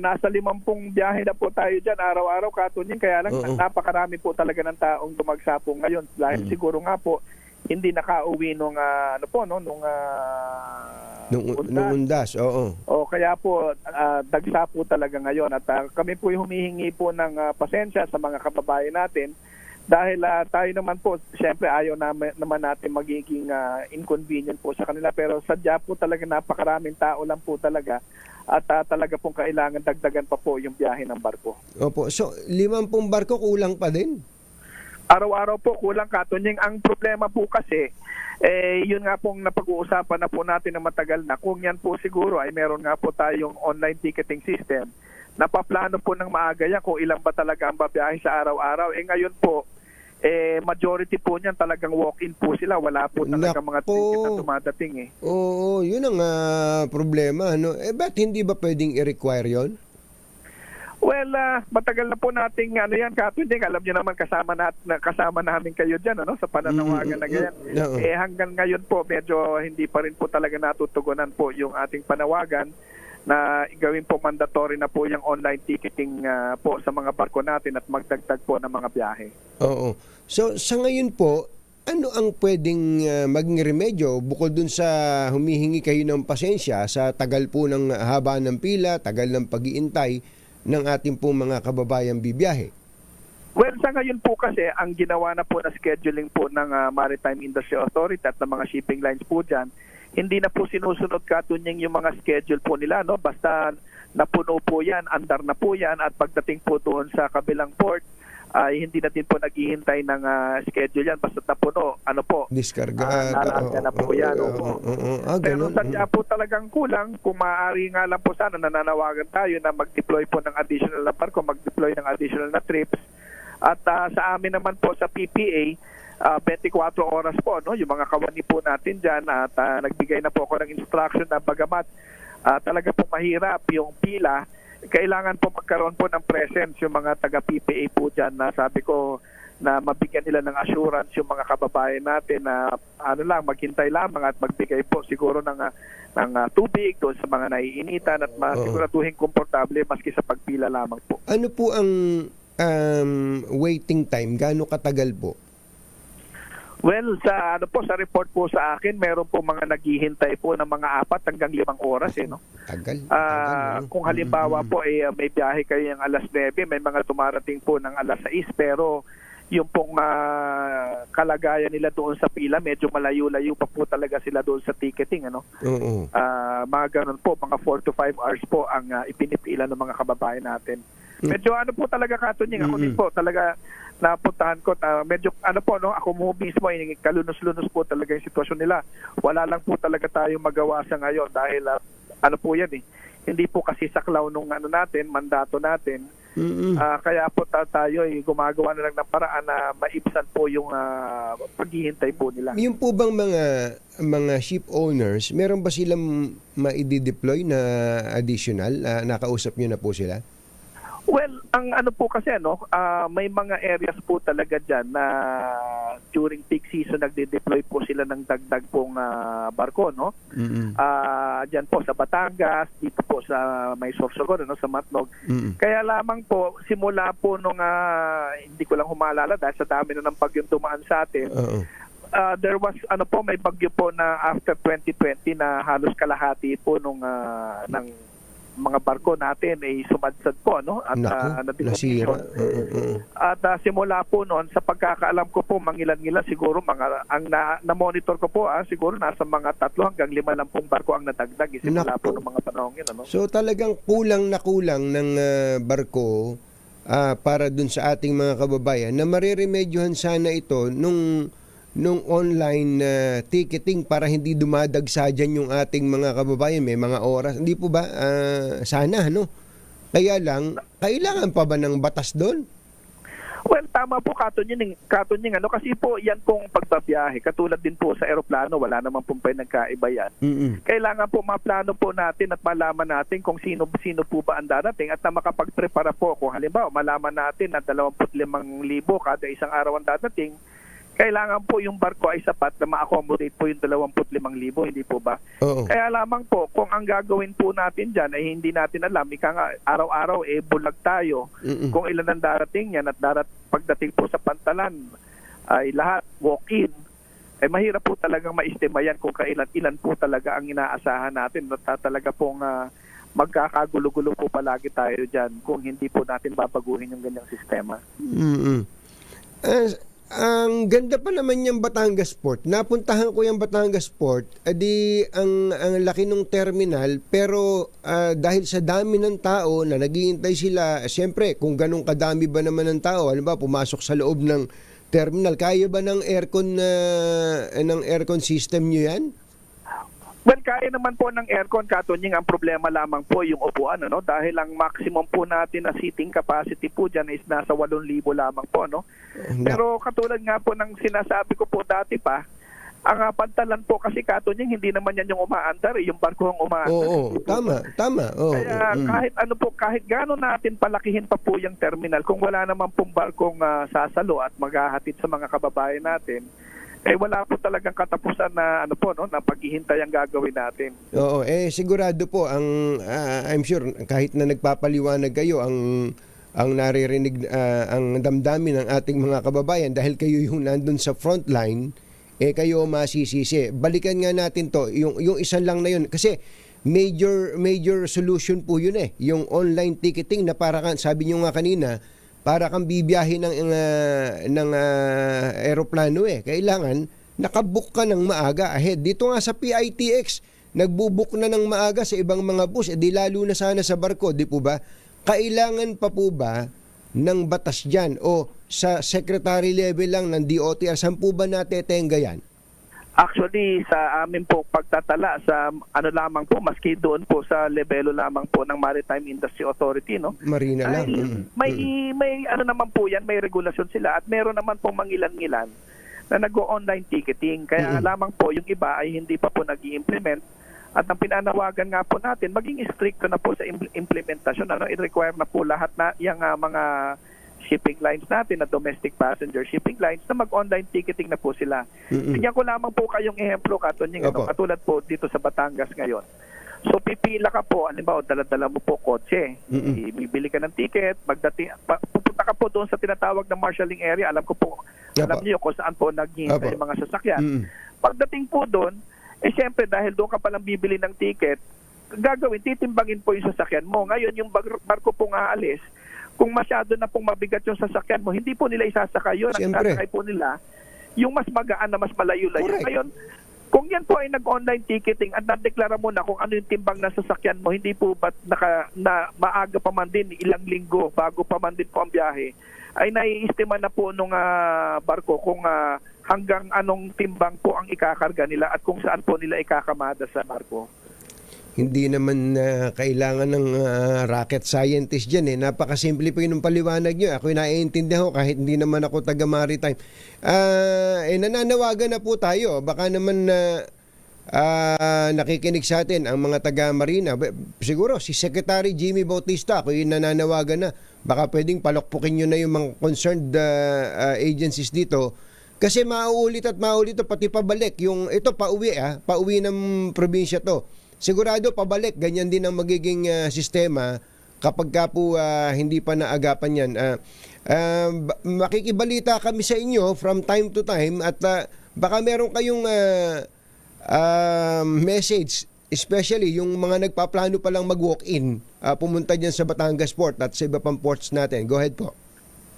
Nasa 50 biyahe na po tayo dyan araw-araw, Katunying. Kaya lang, napakarami po talaga ng taong dumagsa po ngayon. Dahil siguro nga po, hindi nakauwi nung undas, oo. Kaya po dagsa po talaga ngayon at kami po humihingi po ng pasensya sa mga kababayan natin dahil tayo naman po siyempre ayaw naman natin magiging inconvenient po sa kanila, pero sadya po talaga napakaraming tao lang po talaga at talaga pong kailangan dagdagan pa po yung biyahe ng barko. Opo. So 50 barko kulang pa din? Araw-araw po kulang, Katunying. Ang problema po kasi, yun nga pong napag-uusapan na po natin na matagal na. Kung yan po siguro ay meron nga po tayong online ticketing system napaplano po ng maaga yan kung ilan ba talaga ang babiyahe sa araw-araw. Ngayon po, majority po niyan talagang walk-in po sila. Wala po talaga mga Nako. ticket na dumadating Oo, yun ang problema. No? Ba't hindi ba pwedeng i-require yon? Well, matagal na po nating yan, Katunying. Alam niyo naman kasama namin kayo diyan sa pananawagan na ganyan. Oo. Hanggang ngayon po medyo hindi pa rin po talaga natutugunan po yung ating panawagan na gawin po mandatory na po yung online ticketing po sa mga barko natin at magdagdag po ng mga biyahe. Oo. So, sa ngayon po, ano ang pwedeng maging remedyo bukod dun sa humihingi kayo ng pasensya sa tagal po ng haba ng pila, tagal ng pag-iintay ng ating pong mga kababayang bibiyahe? Well, sa ngayon po kasi, ang ginawa na po na scheduling po ng Maritime Industry Authority at ng mga shipping lines po dyan, hindi na po sinusunod, Katunying, yung mga schedule po nila. Basta napuno po yan, andar na po yan, at pagdating po doon sa kabilang port, ay hindi na din po naghihintay ng schedule yan. Basta napuno, Diskarga. naraan na po yan. Pero Ganun. sadya po talagang kulang. Kung maaari nga lang po sana, nananawagan tayo na mag-deploy po ng additional na barko, mag-deploy ng additional na trips. At sa amin naman po sa PPA, 24 oras po, yung mga kawani po natin dyan, at nagbigay na po ako ng instruction na bagamat talaga po mahirap yung pila, kailangan po magkaroon po ng presence yung mga taga-PPA po dyan na sabi ko na mabigyan nila ng assurance yung mga kababayan natin na maghintay lamang at magbigay po siguro ng tubig doon sa mga naiinitan at masiguraduhin komportable maski sa pagpila lamang po. Ano po ang waiting time? Gaano katagal po? Well, sa report po sa akin, meron po mga naghihintay po ng mga 4 hanggang 5 oras Tagal. Kung halimbawa po may biyahe kayo ng alas 9, may mga tumarating po ng alas 6, pero yung pong kalagayan nila doon sa pila, medyo malayo-layo pa po talaga sila doon sa ticketing. Oo. Mga ganun po, mga 4 to 5 hours po ang ipinipila ng mga kababayan natin. Medyo po talaga, Katunying, ako din po talaga napuntahan ko, medyo ako mo mismo, kalunos-lunos po talaga yung sitwasyon nila. Wala lang po talaga tayong magawa sa ngayon dahil po yan hindi po kasi saklaw nung natin, mandato natin. Kaya po tayo gumagawa na lang ng paraan na maibsan po yung paghihintay po nila. Yung po bang mga ship owners, meron ba silang ma-deploy na additional? Nakausap nyo na po sila? Well, ang po kasi may mga areas po talaga diyan na during peak season nagde-deploy po sila ng dagdag pong barko, diyan po sa Batangas, dito po sa may Sorsogon, sa Matnog. Kaya lamang po simula po nung hindi ko lang humalala dahil sa dami na ng bagyong dumaan sa atin. There was may bagyo po na after 2020 na halos kalahati po nung ng mga barko natin ay sumadsad po at nasira. At simula po noon sa pagkakaalam ko po mangilan-ngilan siguro ang na-monitor ko po siguro nasa mga 3 hanggang 5 lang pong barko ang nadagdag simula po ng mga panahon yun. So talagang kulang ng barko para dun sa ating mga kababayan na mariremedyohan sana ito nung online ticketing para hindi dumadagsa dyan yung ating mga kababayan. May mga oras. Hindi po ba? Sana, Kaya lang, kailangan pa ba ng batas doon? Well, tama po, Katunying, kasi po yan pong pagbabiyahe. Katulad din po sa eroplano, wala naman pong nagkaiba yan. Kailangan po maplano po natin at malaman natin kung sino po ba ang darating at na makapagprepara po. Kung halimbawa, malaman natin na 25,000 kada isang araw ang dadating, kailangan po yung barko ay sapat na ma-accommodate po yung 25,000, hindi po ba? Oo. Kaya lamang po, kung ang gagawin po natin dyan ay hindi natin alam, ika nga, araw-araw bulag tayo kung ilan ang darating yan at pagdating po sa pantalan ay lahat walk-in, mahirap po talagang ma-estima yan kung ilan po talaga ang inaasahan natin at talaga pong magkakagulo-gulo po palagi tayo dyan kung hindi po natin babaguhin yung ganyang sistema. Ang ganda pa naman yung Batangas Port. Napuntahan ko yung Batangas Port. Ang laki ng terminal, pero dahil sa dami ng tao na naghihintay sila, siyempre, kung ganun kadami ba naman ng tao, pumasok sa loob ng terminal, kaya ba ng aircon system nyo yan? Well, kaya naman po ng aircon, Katunying, ang problema lamang po yung upuan, ano? Dahil ang maximum po natin na seating capacity po dyan is nasa 8,000 lamang po, no? Pero katulad nga po ng sinasabi ko po dati pa, ang pantalan po kasi, Katunying, hindi naman yan yung umaandar, yung barko ang umaandar. Oo, tama. Oo, Kaya kahit ano po, kahit gaano natin palakihin pa po yung terminal, kung wala naman pong barkong sasalo at maghahatid sa mga kababayan natin, wala po talagang katapusan na ano po, no, na paghihintay ang gagawin natin. Oo, sigurado po ang I'm sure kahit na nagpapaliwanag kayo ang naririnig ang damdamin ng ating mga kababayan dahil kayo yung nandun sa front line, kayo masisisi. Balikan nga natin to, yung isa lang na yun kasi major solution po yun yung online ticketing na para kan sabi niyo nga kanina, para kang bibiyahe ng eroplano kailangan nakabook ka ng maaga ahead. Dito nga sa PITX, nagbubook na ng maaga sa ibang mga bus, di lalo na sana sa barko, di po ba? Kailangan pa po ba ng batas dyan o sa secretary level lang ng DOTR, saan po ba natetenga yan? Actually, sa amin po pagtatala sa ano lamang po, maski doon po sa lebelo lamang po ng Maritime Industry Authority, no? Marina lang. May ano naman po yan, may regulasyon sila at meron naman po mangilan-ngilan na nag-online ticketing. Kaya lamang po yung iba ay hindi pa po nag-i-implement. At ang pinanawagan nga po natin, maging stricto na po sa implementasyon. Ano, i-require na po lahat na yung mga shipping lines natin, na domestic passenger shipping lines, na mag-online ticketing na po sila. Bigyan ko lamang po kayong ehemplo, Katunying, katulad po dito sa Batangas ngayon. So pipila ka po, halimbawa, dala-dala mo po kotse, bibili ka ng ticket, pupunta ka po doon sa tinatawag na marshalling area, alam niyo kung saan po naghihintay yung mga sasakyan. Pagdating po doon, siyempre dahil doon ka palang bibili ng ticket, titimbangin po yung sasakyan mo. Ngayon, yung barko pong aalis, kung masyado na pong mabigat yung sasakyan mo, hindi po nila isasakay yun. Ang sasakay po nila, yung mas magaan na mas malayo-layo. Ngayon, kung yan po ay nag-online ticketing at nadeklara mo na kung ano yung timbang na sasakyan mo, hindi po ba't maaga pa man din, ilang linggo, bago pa man din po ang biyahe, ay naiistima na po nung barko kung hanggang anong timbang po ang ikakarga nila at kung saan po nila ikakamada sa barko. Hindi naman kailangan ng rocket scientist dyan Napakasimple po yun ng paliwanag nyo. Ako'y naiintindihan ko kahit hindi naman ako taga-maritime. Nananawagan na po tayo. Baka naman nakikinig sa atin ang mga taga-marina. Siguro si Secretary Jimmy Bautista, ako'y nananawagan na. Baka pwedeng palokpukin nyo na yung mga concerned agencies dito. Kasi mauulit to pati pabalik. Ito pauwi ng probinsya to. Sigurado pabalik, ganyan din ang magiging sistema kapag ka po hindi pa naagapan yan. Makikibalita kami sa inyo from time to time at baka meron kayong message, especially yung mga nagpaplano palang mag-walk-in, pumunta dyan sa Batangas Port at sa iba pang ports natin. Go ahead po.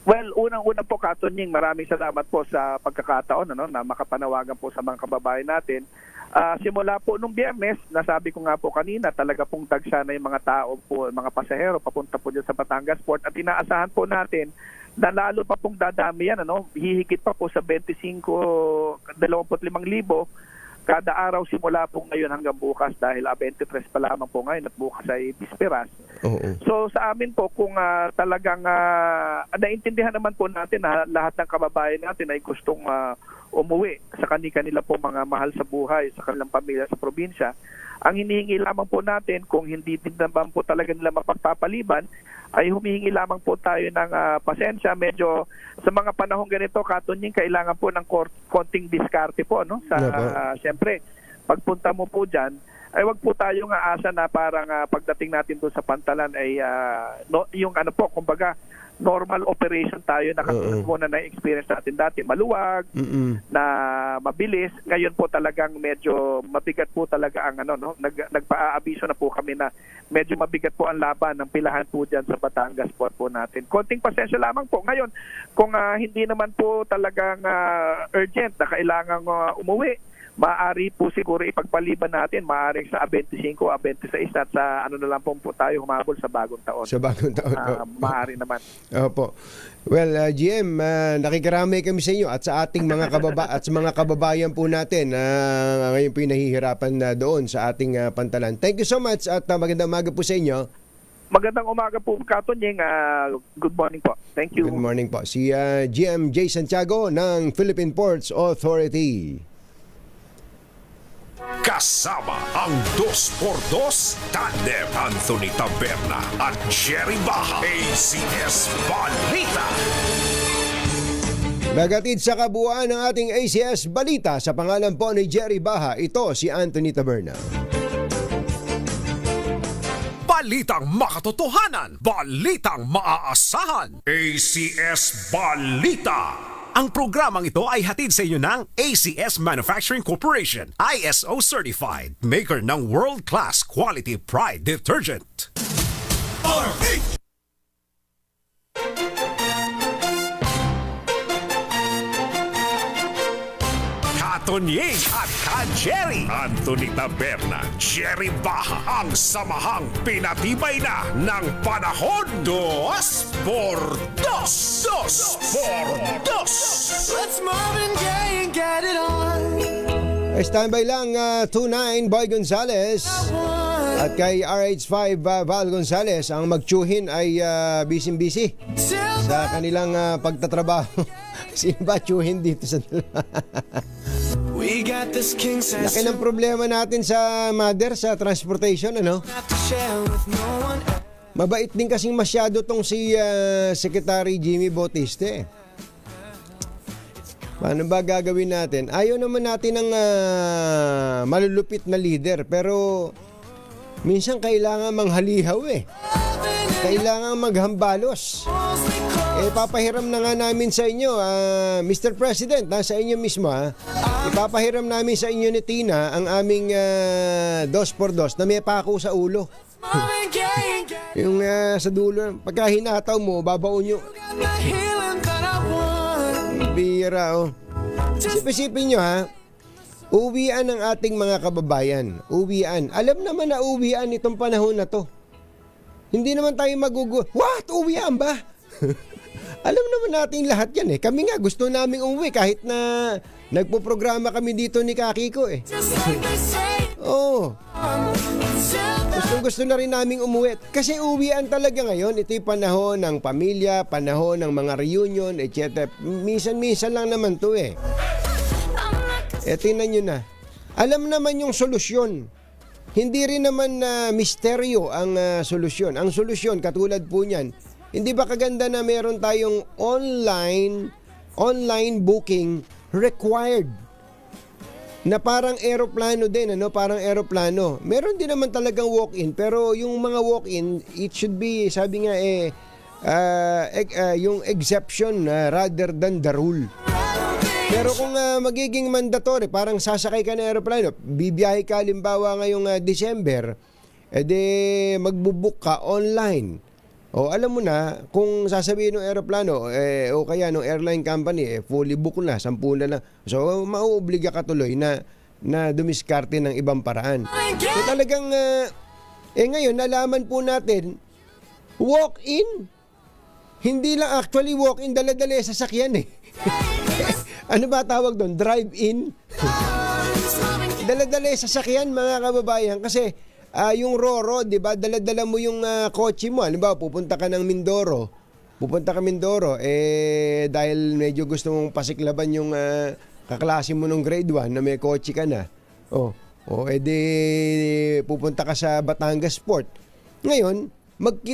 Well, unang-una po, Katunying, maraming salamat po sa pagkakataon na makapanawagan po sa mga kababayan natin. Simula po nung Biyernes, nasabi ko nga po kanina, talaga pong dagsa na yung mga tao po, mga pasahero papunta po dyan sa Batangas Port at inaasahan po natin na lalo pa pong dadami yan, hihigit pa po sa 25,000 kada araw simula po ngayon hanggang bukas dahil 23 pa lamang po ngayon at bukas ay bisperas. So sa amin po kung talagang naintindihan naman po natin na lahat ng kababayan natin ay gustong umuwi sa kanila po mga mahal sa buhay, sa kanilang pamilya sa probinsya. Ang hinihingi lamang po natin kung hindi din naman po talaga nila mapagpapaliban ay humihingi lamang po tayo ng pasensya. Medyo sa mga panahong ganito, Katunying, kailangan po ng konting diskarte po. Siyempre, pagpunta mo po dyan, ay wag po tayo nga asa na parang pagdating natin doon sa pantalan ay kumbaga normal operation tayo na katulad mo na na-experience natin dati, maluwag, na mabilis. Ngayon po talagang medyo mabigat po talaga ang nagpa-aabiso na po kami na medyo mabigat po ang laban ng pilahan po dyan sa Batangas Port po natin. Konting pasensya lamang po. Ngayon, kung hindi naman po talagang urgent na kailangang umuwi, maaari po siguro ipagpaliban natin, maaari sa 25, 26 at sa ano na lang po tayo humabol sa bagong taon. Sa bagong taon. Maaari naman. Opo. Well, GM, nakikiramay kami sa inyo at sa ating mga at sa mga kababayan po natin na ngayon po nahihirapan na doon sa ating pantalan. Thank you so much at magandang umaga po sa inyo. Magandang umaga po, Katunying. Good morning po. Thank you. Good morning po. Si GM J. Santiago ng Philippine Ports Authority. Kasama ang 2x2 Tandem Anthony Taberna at Jerry Baha. ACS Balita. Nagatid sa kabuuan ng ating ACS Balita sa pangalan po ni Jerry Baha. Ito si Anthony Taberna. Balitang makatotohanan, balitang maaasahan. ACS Balita. Ang programang ito ay hatid sa inyo ng ACS Manufacturing Corporation, ISO certified, maker ng world-class quality Pride detergent. Katonying at Ka-Jerry. Anthony Taberna, Jerry Baha, ang samahang pinatibay na ng panahon. 2x2. 2x2. Let's Marvin Gaye and get it on. Standby lang 29 Boy Gonzales at kay RH5 Val Gonzales. Ang magtsuhin ay busy sa kanilang pagtatrabaho. Sino ba tsuhin dito sa We got this king size laki ng problema natin sa mother sa transportation, ano? not to share with no one else. Mabait din kasing masyado tong si Secretary Jimmy Bautista. Paano ba gagawin natin? Ayaw naman natin ng malulupit na leader, pero minsan kailangan manghalihaw eh. Kailangan maghambalos. Ipapahiram na nga namin sa inyo, Mr. President, nasa inyo mismo ipapahiram namin sa inyo ni Tina ang aming 2x2 na may pako sa ulo. Marvin Gaye and get Yung sa dulo, pagka hinataw mo, babaon nyo. the healing that I want. Bira, oh. Isipin nyo, uwian ng ating mga kababayan. Uwian. Alam naman na uwian itong panahon na to. Hindi naman tayo What? Uwian ba? Alam naman natin lahat yan eh. Kami nga gusto naming umuwi kahit na nagpo-programa kami dito ni Kakiko eh. Just like they say. Oo. Gusto na rin naming umuwi. Kasi uwian talaga ngayon. Ito yung panahon ng pamilya, panahon ng mga reunion, etc. Minsan-minsan lang naman to eh. Tingnan nyo na. Alam naman yung solusyon. Hindi rin naman na misteryo ang solusyon. Ang solusyon, katulad po niyan, hindi ba kaganda na meron tayong online booking required? Na parang eroplano din, ano? Parang eroplano. Meron din naman talagang walk-in, pero yung mga walk-in, it should be, sabi nga yung exception rather than the rule. Pero kung magiging mandatory, parang sasakay ka ng eroplano, bibiyahe ka halimbawa ngayong December, magbubook ka online. O alam mo na, kung sasabihin ng eroplano, o kaya ng airline company, fully book na, 10 na lang. So, mauobliga ka tuloy na dumiskarte ng ibang paraan. So talagang, ngayon, nalaman po natin, walk-in. Hindi lang actually walk-in, dala-dala sa sasakyan eh. Ano ba tawag doon? Drive-in? Dala-dala sa sasakyan, mga kababayan, kasi yung Roro, 'di ba? Dala-dala mo yung kotse mo. Halimbawa, pupunta ka Mindoro, dahil medyo gusto mong pasiklaban yung kaklase mo nung grade 1 na may kotse ka na. Pupunta ka sa Batangas Port. Ngayon,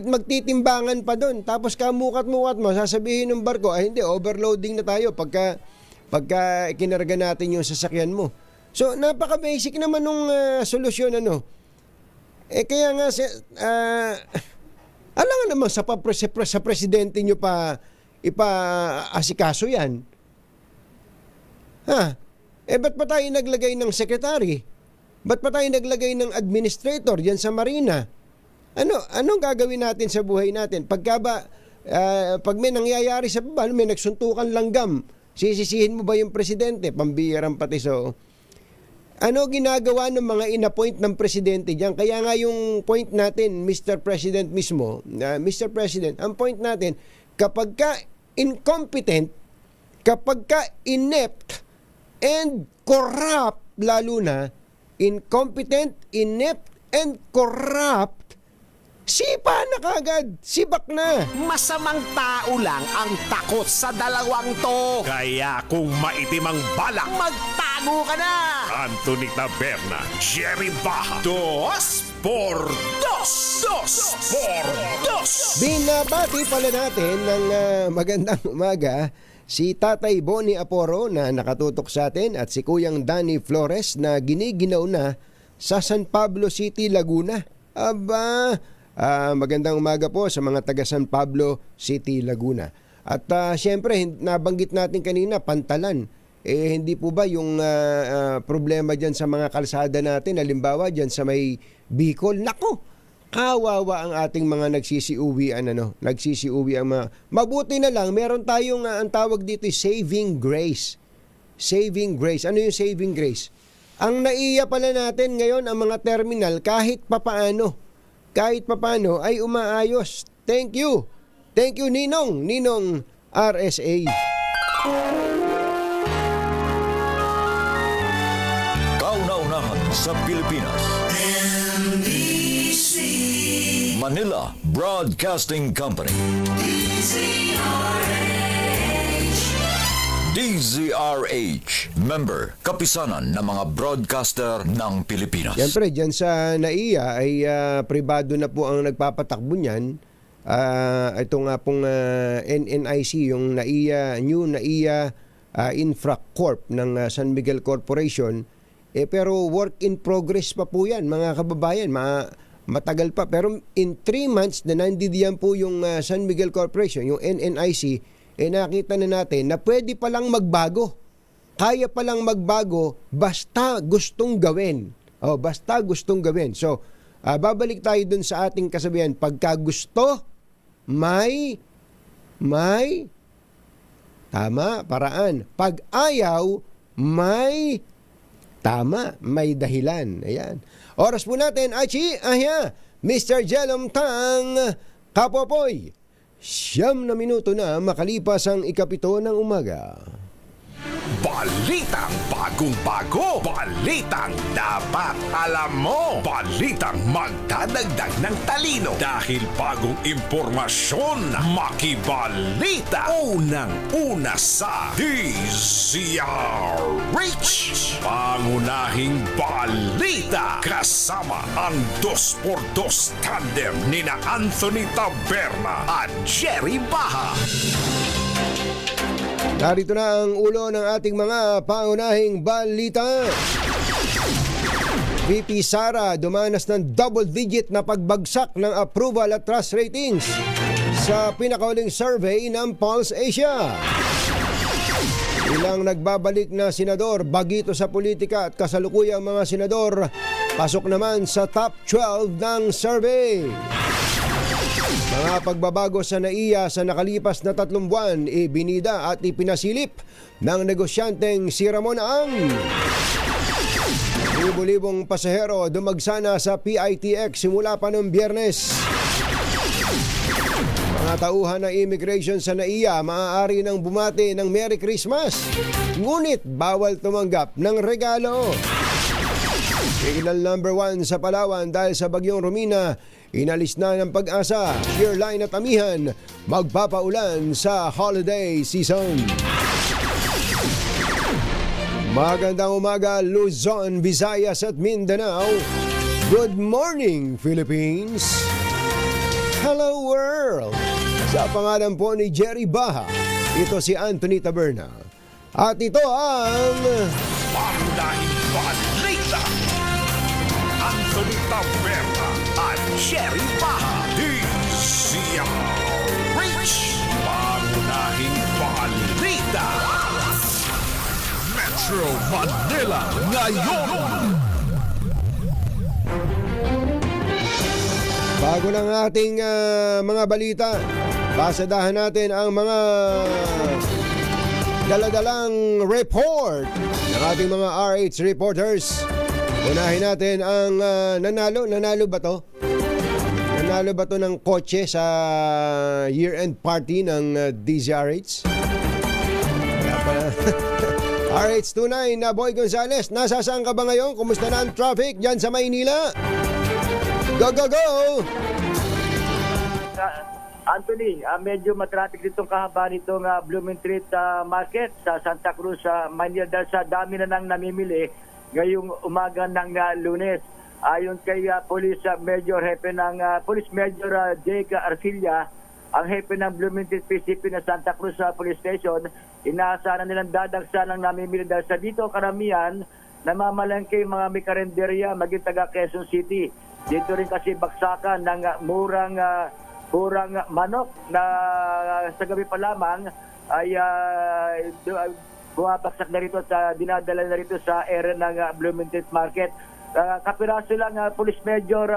magtitimbangan pa doon. Tapos kamukat-mukat mo, sasabihin ng barko, hindi, overloading na tayo pagka kinarga natin yung sasakyan mo. So, napaka-basic naman nung solusyon, ano. Kaya nga, alangan naman sa presidente nyo pa ipa-asikaso yan. Ba't pa tayo naglagay ng secretary? Ba't pa tayo naglagay ng administrator yan sa Marina? Anong gagawin natin sa buhay natin? Pag may nangyayari sa baba, may nagsuntukan langgam, sisisihin mo ba yung presidente? Pambihirang pati. So, ano ginagawa ng mga inappoint ng presidente diyan? Kaya nga yung point natin, Mr. President mismo, Mr. President, ang point natin, kapag ka incompetent, kapag ka inept, and corrupt, lalo na, incompetent, inept, and corrupt, sipa na kagad, sibak na. Masamang tao lang ang takot sa dalawang to. Kaya kung maitim ang balak, magtago ka na! Anthony Taberna, Jerry Baha, Dos por Dos! Dos por Dos! Binabati pala natin ng magandang umaga si Tatay Bonnie Aporo na nakatutok sa atin at si Kuyang Danny Flores na giniginaw na sa San Pablo City, Laguna. Aba, magandang umaga po sa mga taga San Pablo City, Laguna. At syempre, nabanggit natin kanina, pantalan. Hindi po ba yung problema dyan sa mga kalsada natin, halimbawa dyan sa may Bicol? Nako, kawawa ang ating mga nagsisiuwian, nagsisiuwi ang mga... Mabuti na lang, meron tayong, ang tawag dito, saving grace. Saving grace. Ano yung saving grace? Ang naiya pala natin ngayon, ang mga terminal, kahit papaano ay umaayos. Thank you. Thank you, Ninong RSA. Kauna-unahan sa Pilipinas. Manila Broadcasting Company. DZRH. Member, kapisanan ng mga broadcaster ng Pilipinas. Siyempre, dyan sa NAIA ay pribado na po ang nagpapatakbo niyan. Ito nga pong NNIC, yung NAIA, New NAIA Infra Corp ng San Miguel Corporation. Pero work in progress pa po yan, mga kababayan. Matagal pa. Pero in 3 months na nandidiyan po yung San Miguel Corporation, yung NNIC, nakita na natin na pwede palang magbago. Kaya palang magbago basta gustong gawin. Basta gustong gawin. So, babalik tayo dun sa ating kasabihan. Pagka gusto, may tama, paraan. Pag ayaw, may dahilan. Ayan. Oras po natin, Mr. Jelom Tang Kapopoy. 9 na minuto na makalipas ang 7 ng umaga. Balitang bagong-bago. Balitang dapat alam mo. Balitang magdadagdag ng talino. Dahil bagong impormasyon, makibalita. Unang-una sa DZRH. Pangunahing balita. Kasama ang 2x2 tandem nina Anthony Taberna at Jerry Baha. Narito na ang ulo ng ating mga pangunahing balita. VP Sara dumanas ng double-digit na pagbagsak ng approval at trust ratings sa pinakauling survey ng Pulse Asia. Ilang nagbabalik na senador bagito sa politika at kasalukuyang mga senador pasok naman sa top 12 ng survey. Mga pagbabago sa NAIA sa nakalipas na 3 buwan, ibinida at ipinasilip ng negosyanteng si Ramon Ang. Libo-libong pasahero dumagsana sa PITX simula pa noong Biyernes. Mga tauhan ng immigration sa NAIA maaari nang bumati ng Merry Christmas, ngunit bawal tumanggap ng regalo. Signal number 1 sa Palawan dahil sa bagyong Romina, inalis na ng Pag-asa, Airline at Amihan, magpapaulan sa holiday season. Magandang umaga, Luzon, Visayas at Mindanao. Good morning, Philippines. Hello, world. Sa pangalan po ni Jerry Baha, ito si Anthony Taberna. At ito ang... Pangunahing balita. Anthony Taberna at Jerry Baha. DZRH. Pangunahing balita. Metro Manila ngayon. Bago ng ating mga balita, pasadahan natin ang mga Daladalang report ng ating mga RH reporters. Unahin natin ang nanalo ba to? Nanalo ba to ng kotse sa year-end party ng DZRH? Kaya pala. RH29 na Boy Gonzales, nasasaan ka ba ngayon? Kumusta na ang traffic dyan sa Maynila? Go, go, go! Anthony, medyo matraffic ditong kahaba nitong Blooming Street Market sa Santa Cruz, Manila dahil sa dami na nang namimili ngayong umaga ng Lunes. Ayon kay Police Major Hepe ng Police Major Jake Arcilla, ang hepe ng Blooming Street PCP na Santa Cruz Police Station, inaasahan nilang dadagsa ng namimili dahil sa dito karamihan namamalengke yung mga may karenderya maging taga Quezon City. Dito rin kasi baksakan ng murang manok na sa gabi pa lamang ay bumabaksak na rito at dinadala na rito sa area ng Blooming Street Market. Kapiraso lang Police Major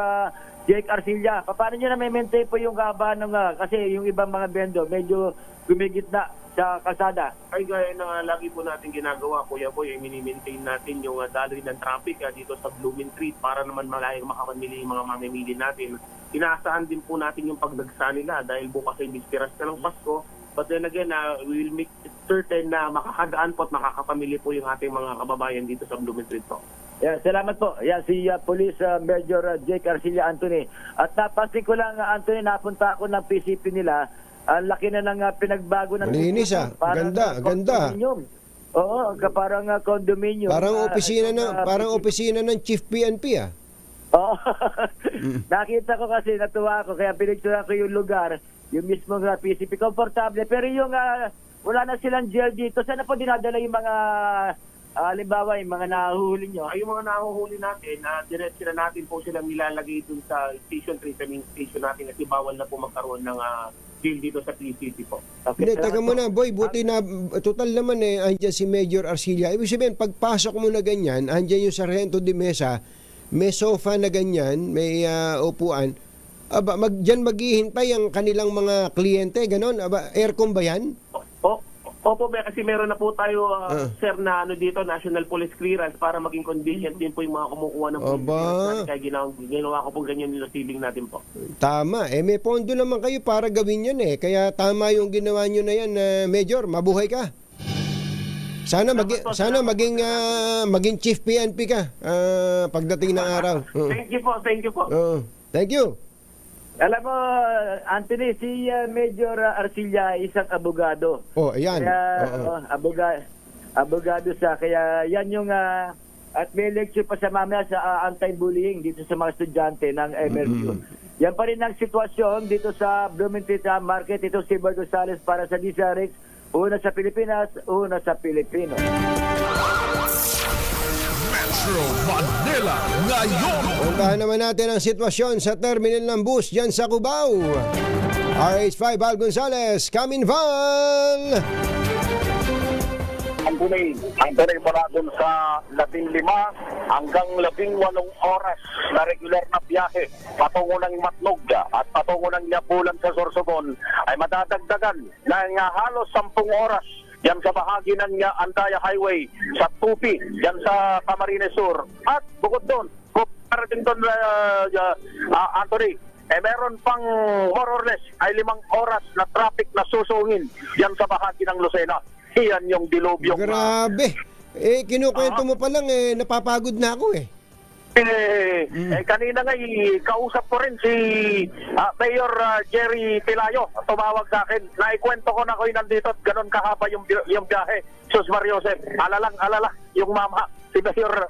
Jake Arcilla. Paano nyo na maintain po yung kahaba ng kasi yung ibang mga bendo medyo gumigit na sa kalsada? Ay gaya na lagi po natin ginagawa, Kuya Boy, ay mini-maintain natin yung daloy ng traffic dito sa Blooming Street para naman malayang makapamili yung mga mamimili natin. Inaasahan din po natin yung pagdagsa nila dahil bukas ay bispiras na ng Pasko. But then again, we will make certain na makakadaan po at makakapamili po yung ating mga kababayan dito sa Blooming Street po. Yeah, salamat po. Yan si Police Major Jake Arcilla, Anthony. At napansin ko lang, Anthony, napunta ako ng PCP nila. Ang laki na ng pinagbago ng Malinis Ganda, ganda. Oo, parang condominium. Parang opisina ng Chief PNP Oo. Nakita ko kasi, natuwa ako, kaya pinicturean ko yung lugar, yung mismo PCP, komportable. Pero yung wala na silang jail dito, saan na po dinadala yung mga halimbawa yung mga nahuhuli nyo? Ay, yung mga nahuhuli natin, diretso na natin po silang nilalagay dun sa Station 3, sa main station natin kasi bawal na po magkaroon ng jail dito sa PCP po. Hindi, taga mo na, boy, buti na, total naman andyan si Major Arcilla. Ibig sabihin, pagpasok mo na ganyan, andyan yung Sargento de Mesa, may sofa na ganyan, may upuan. Aba, dyan maghihintay ang kanilang mga kliyente, ganon? Aba, aircon ba yan? Opo, kasi meron na po tayo, sir, na dito, National Police Clearance para maging convenient din po yung mga kumukuha ng police clearance. Kaya ginawa ko po ganyan yung ceiling natin po. Tama. May pondo naman kayo para gawin yan Kaya tama yung ginawa nyo na yan, Major. Mabuhay ka. Sana maging Chief PNP ka pagdating ng araw. Thank you po. Thank you. Alam mo, Anthony, si Major Arcilla isang abogado. Ayan. Kaya, abogado siya. Kaya yan yung, at may lecture pa sa mamaya sa anti-bullying dito sa mga estudyante ng MLU. Yan pa rin ang sitwasyon dito sa Blooming Street Market. Ito si Boy Gonzales para sa DZRH. Una sa Pilipinas, una sa Pilipino. Metro Manila ngayon. Puntahan naman natin ang sitwasyon sa terminal ng bus dyan sa Cubao. RH5 Val Gonzales, Kamin Val! Ang tunay mula dun sa 15 hanggang 18 oras na regular na biyahe patungo ng Matnog at patungo ng Yapulan sa Sorsogon ay madadagdagan ng halos 10 oras yan sa bahagi ng Andaya Highway sa Tupi, yan sa Camarines Sur. At bukod doon, kung parating doon, Anthony, meron pang more or less ay 5 oras na traffic na susungin yan sa bahagi ng Lucena. Iyan yung dilubyong. Grabe. Kinukwento mo pa lang, napapagod na ako Kanina nga kausap ko rin si Mayor Jerry Pelayo. Tumawag sa akin. Naikwento ko na ko'y nandito at ganun kahaba yung biyahe. Sus Mariosep, alala yung mama. Si Mayor,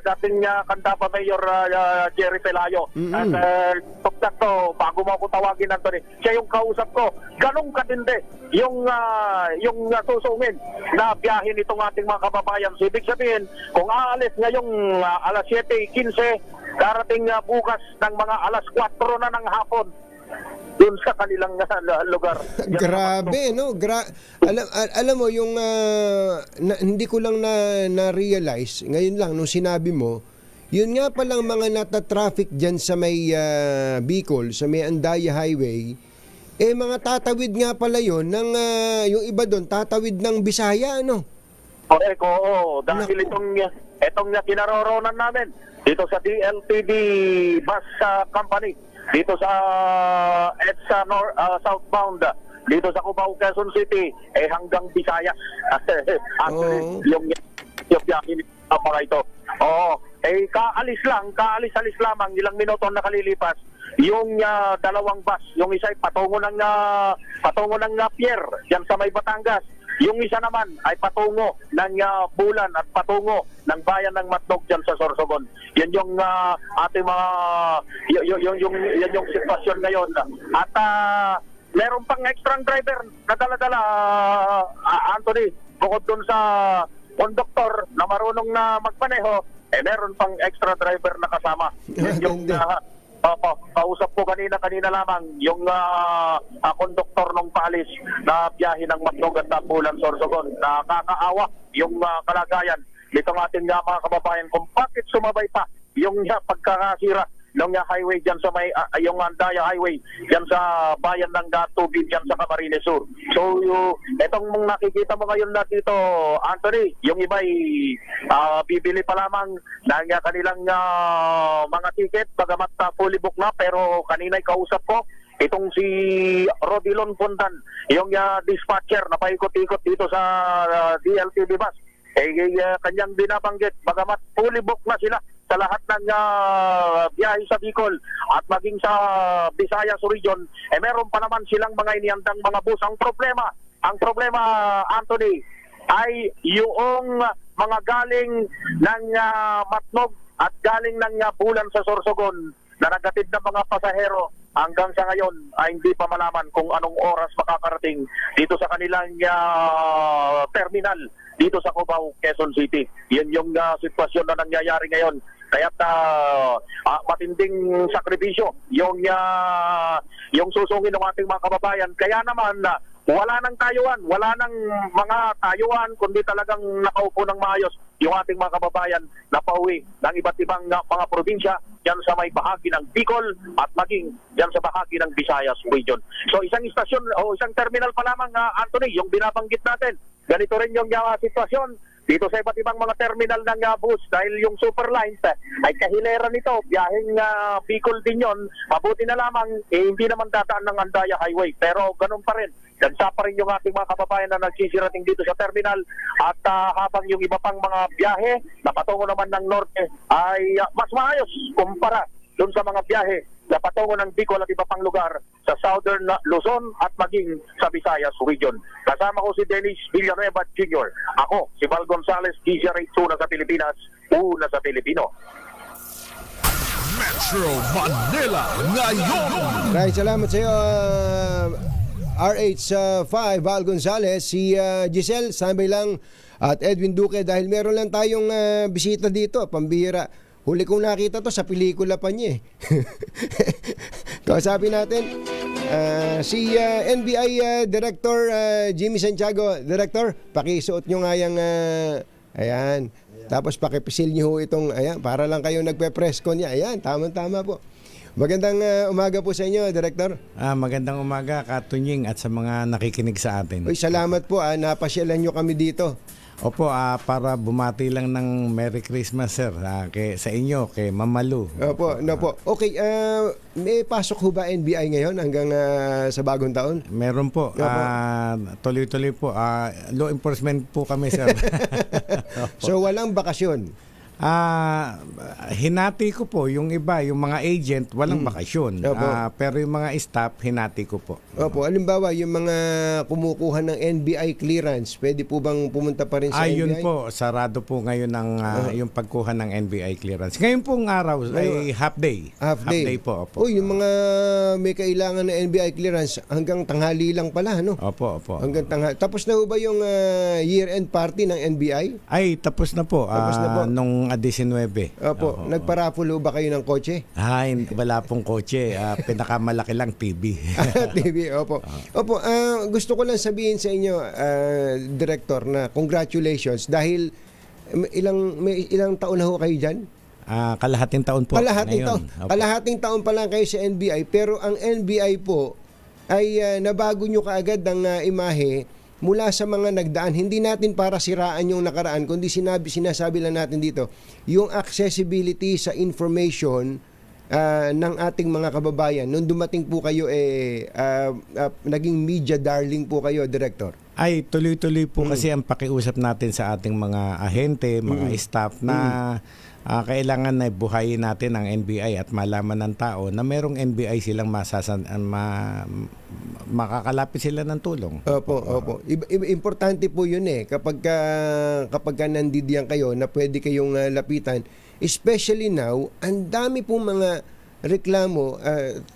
dating kanta pa Mayor Jerry Pelayo. At to, bago mo ako tawagin, Anthony, siya yung kausap ko. Ganun katindi yung susungin na biyahe nitong ating mga kababayan. So, ibig sabihin, kung aalis ngayong alas 7:15, darating bukas ng mga alas 4 na ng hapon doon sa kanilang lugar. Grabe, no? Alam mo, yung hindi ko lang na-realize, ngayon lang, nung sinabi mo, yun nga palang mga nata-traffic dyan sa may Bicol, sa may Andaya Highway, mga tatawid nga pala yun ng yung iba doon tatawid ng Bisaya, ano? Correct, oo. Dahil itong kinaroroonan namin dito sa DLTD Bus Company, dito sa EDSA southbound, dito sa Cubao, Quezon City, hanggang Visayas. Actually, yung biyahe ng mga ito. Oo. Kaalis lamang, ilang minuto na kalilipas, yung dalawang bus, yung isa ay patungo ng Pier, diyan sa May Batangas. Yung isa naman ay patungo ng Bulan at patungo ng bayan ng Matnog diyan sa Sorsogon. Yan yung ating mga yan yung sitwasyon ngayon. At meron pang extra driver na dala-dala, Anthony, bukod dun sa konduktor na marunong na magmaneho, meron pang extra driver na kasama. Yung kausap ko kanina lamang yung konduktor ng paalis na biyahe ng Matnog at Bulan, Sorsogon. Nakakaawa yung kalagayan nitong ating mga kababayan kung bakit sumabay pa yung pagkakasira ng highway dyan sa may yung Andaya Highway dyan sa bayan ng Tubig dyan sa Camarines Sur. So itong nakikita mo ngayon na dito, Anthony, yung iba'y bibili pa lamang ng kanilang mga ticket, bagamat fully book na, pero kanina'y kausap ko itong si Rodilon Pundan, yung dispatcher na paikot-ikot dito sa DLTV bus. Kanyang binabanggit, bagamat fully book na sila sa lahat ng biyahe sa Bicol at maging sa Visayas region, meron pa naman silang mga inihandang mga bus. Ang problema, Anthony, ay yung mga galing ng Matnog at galing ng Bulan sa Sorsogon na nagatid ng mga pasahero hanggang sa ngayon ay hindi pa malaman kung anong oras makakarating dito sa kanilang terminal dito sa Cubao, Quezon City. Yan yung sitwasyon na nangyayari ngayon. Kaya't matinding sakripisyo yung susungin ng ating mga kababayan. Kaya naman wala nang tayuan, wala nang mga tayuan, kundi talagang nakaupo ng maayos yung ating mga kababayan na pauwi ng iba't ibang mga probinsya dyan sa may bahagi ng Bicol at maging dyan sa bahagi ng Visayas region. So isang istasyon o isang terminal pa lamang, Anthony, yung binabanggit natin. Ganito rin yung sitwasyon dito sa iba't ibang mga terminal ng bus dahil yung Superlines ay kahilera nito, biyaheng Bicol din yun. Mabuti na lamang, hindi naman dadaan ng Andaya Highway, pero ganun pa rin. Dansa pa rin yung ating mga kababayan na nagsisirating dito sa terminal at habang yung iba pang mga biyahe na patungo naman ng norte ay mas maayos kumpara doon sa mga biyahe na patungo ng Bicol at iba pang lugar sa Southern Luzon at maging sa Visayas region. Kasama ko si Dennis Villanueva Jr. Ako, si Val Gonzales, DZRH, una sa Pilipinas, una sa Pilipino. Metro Manila ngayon. Maraming salamat sa iyo, RH5 Val Gonzales, si Giselle Sambay lang at Edwin Duque, dahil meron lang tayong bisita dito, pambihira. Huli kong nakita to sa pelikula pa niya eh. Kausapin natin si NBI Director Jimmy Santiago. Director, pakisuot nyo nga yung ayan. Tapos pakipisil nyo itong ayan, para lang kayo nagpe-press con niya. Ayan, tama-tama po. Magandang umaga po sa inyo, Director. Magandang umaga, Katunying, at sa mga nakikinig sa atin. Uy, salamat po. Napasyalan nyo kami dito. Opo, para bumati lang ng Merry Christmas, sir, sa inyo, kay Mamalu. Opo, no po. Okay, may pasok ho ba NBI ngayon hanggang sa bagong taon? Meron po. Tuloy-tuloy po. Law enforcement po kami, sir. So, walang bakasyon? Hinati ko po yung iba, yung mga agent, walang bakasyon. Pero yung mga staff, hinati ko po. Opo, halimbawa, yung mga kumukuha ng NBI clearance, pwede po bang pumunta pa rin sa NBI? Yun po, sarado po ngayon ng yung pagkuha ng NBI clearance. Ngayon pong araw ay half day. Half day po, opo. Yung mga may kailangan ng NBI clearance, hanggang tanghali lang pala, no? Opo. Hanggang tanghali. Tapos na ba yung year-end party ng NBI? Ay, tapos na po. Tapos na po. Nung 19. Opo. Nagparapulo ba kayo ng kotse? Wala pong kotse. Pinakamalaki lang TV. TV, opo. Opo, gusto ko lang sabihin sa inyo, Director, na congratulations dahil may ilang taon na ho kayo dyan? Kalahating taon po. Kalahating taon pa lang kayo sa NBI, pero ang NBI po ay nabago nyo kaagad ang imahe mula sa mga nagdaan. Hindi natin para siraan yung nakaraan, kundi sinasabi lang natin dito, yung accessibility sa information ng ating mga kababayan. Nung dumating po kayo, naging media darling po kayo, Director. Ay, tuloy-tuloy po kasi ang pakiusap natin sa ating mga ahente, mga staff na kailangan na buhayin natin ang NBI at malaman ng tao na merong NBI silang makakalapit sila ng tulong. Opo. Importante po yun kapag nandidiyan kayo na pwede kayong lapitan. Especially now, ang dami pong mga reklamo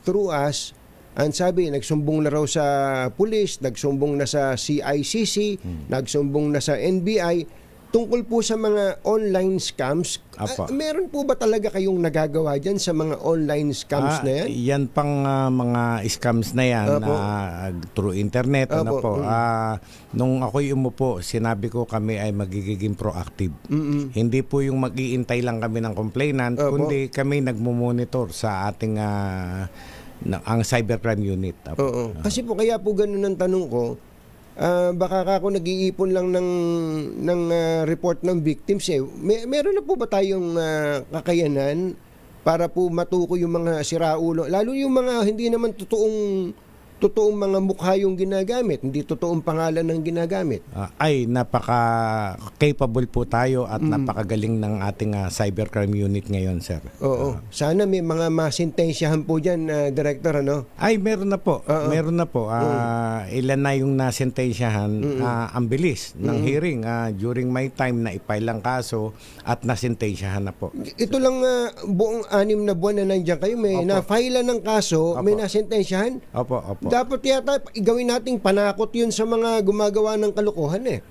through us. Ang sabi, nagsumbong na raw sa pulis, nagsumbong na sa CICC, nagsumbong na sa NBI tungkol po sa mga online scams. Meron po ba talaga kayong nagagawa dyan sa mga online scams na yan? Yan pang mga scams na yan through internet. Nung ako'y umupo, sinabi ko kami ay magiging proactive. Hindi po yung mag-iintay lang kami ng complainant, kundi kami nagmumonitor sa ating ang cybercrime unit. Kasi po kaya po ganun ang tanong ko, baka ako nag-iipon lang ng report ng victims meron na po ba tayong kakayanan para po matukoy yung mga siraulo, lalo yung mga hindi naman totoong mga mukha yung ginagamit, hindi totoong pangalan ng ginagamit? Ay, napaka-capable po tayo at napakagaling ng ating cybercrime unit ngayon, sir. Sana may mga masintensyahan po dyan, Director, ano? Ay, meron na po. Meron na po. Ilan na yung nasintensyahan. Ang bilis ng hearing. During my time na i-file ang kaso at nasintensyahan na po. Ito lang buong 6 na buwan na nandiyan kayo, may na-file ng kaso, may nasintensyahan? Opo. Dapat yata gawin nating panakot yun sa mga gumagawa ng kalokohan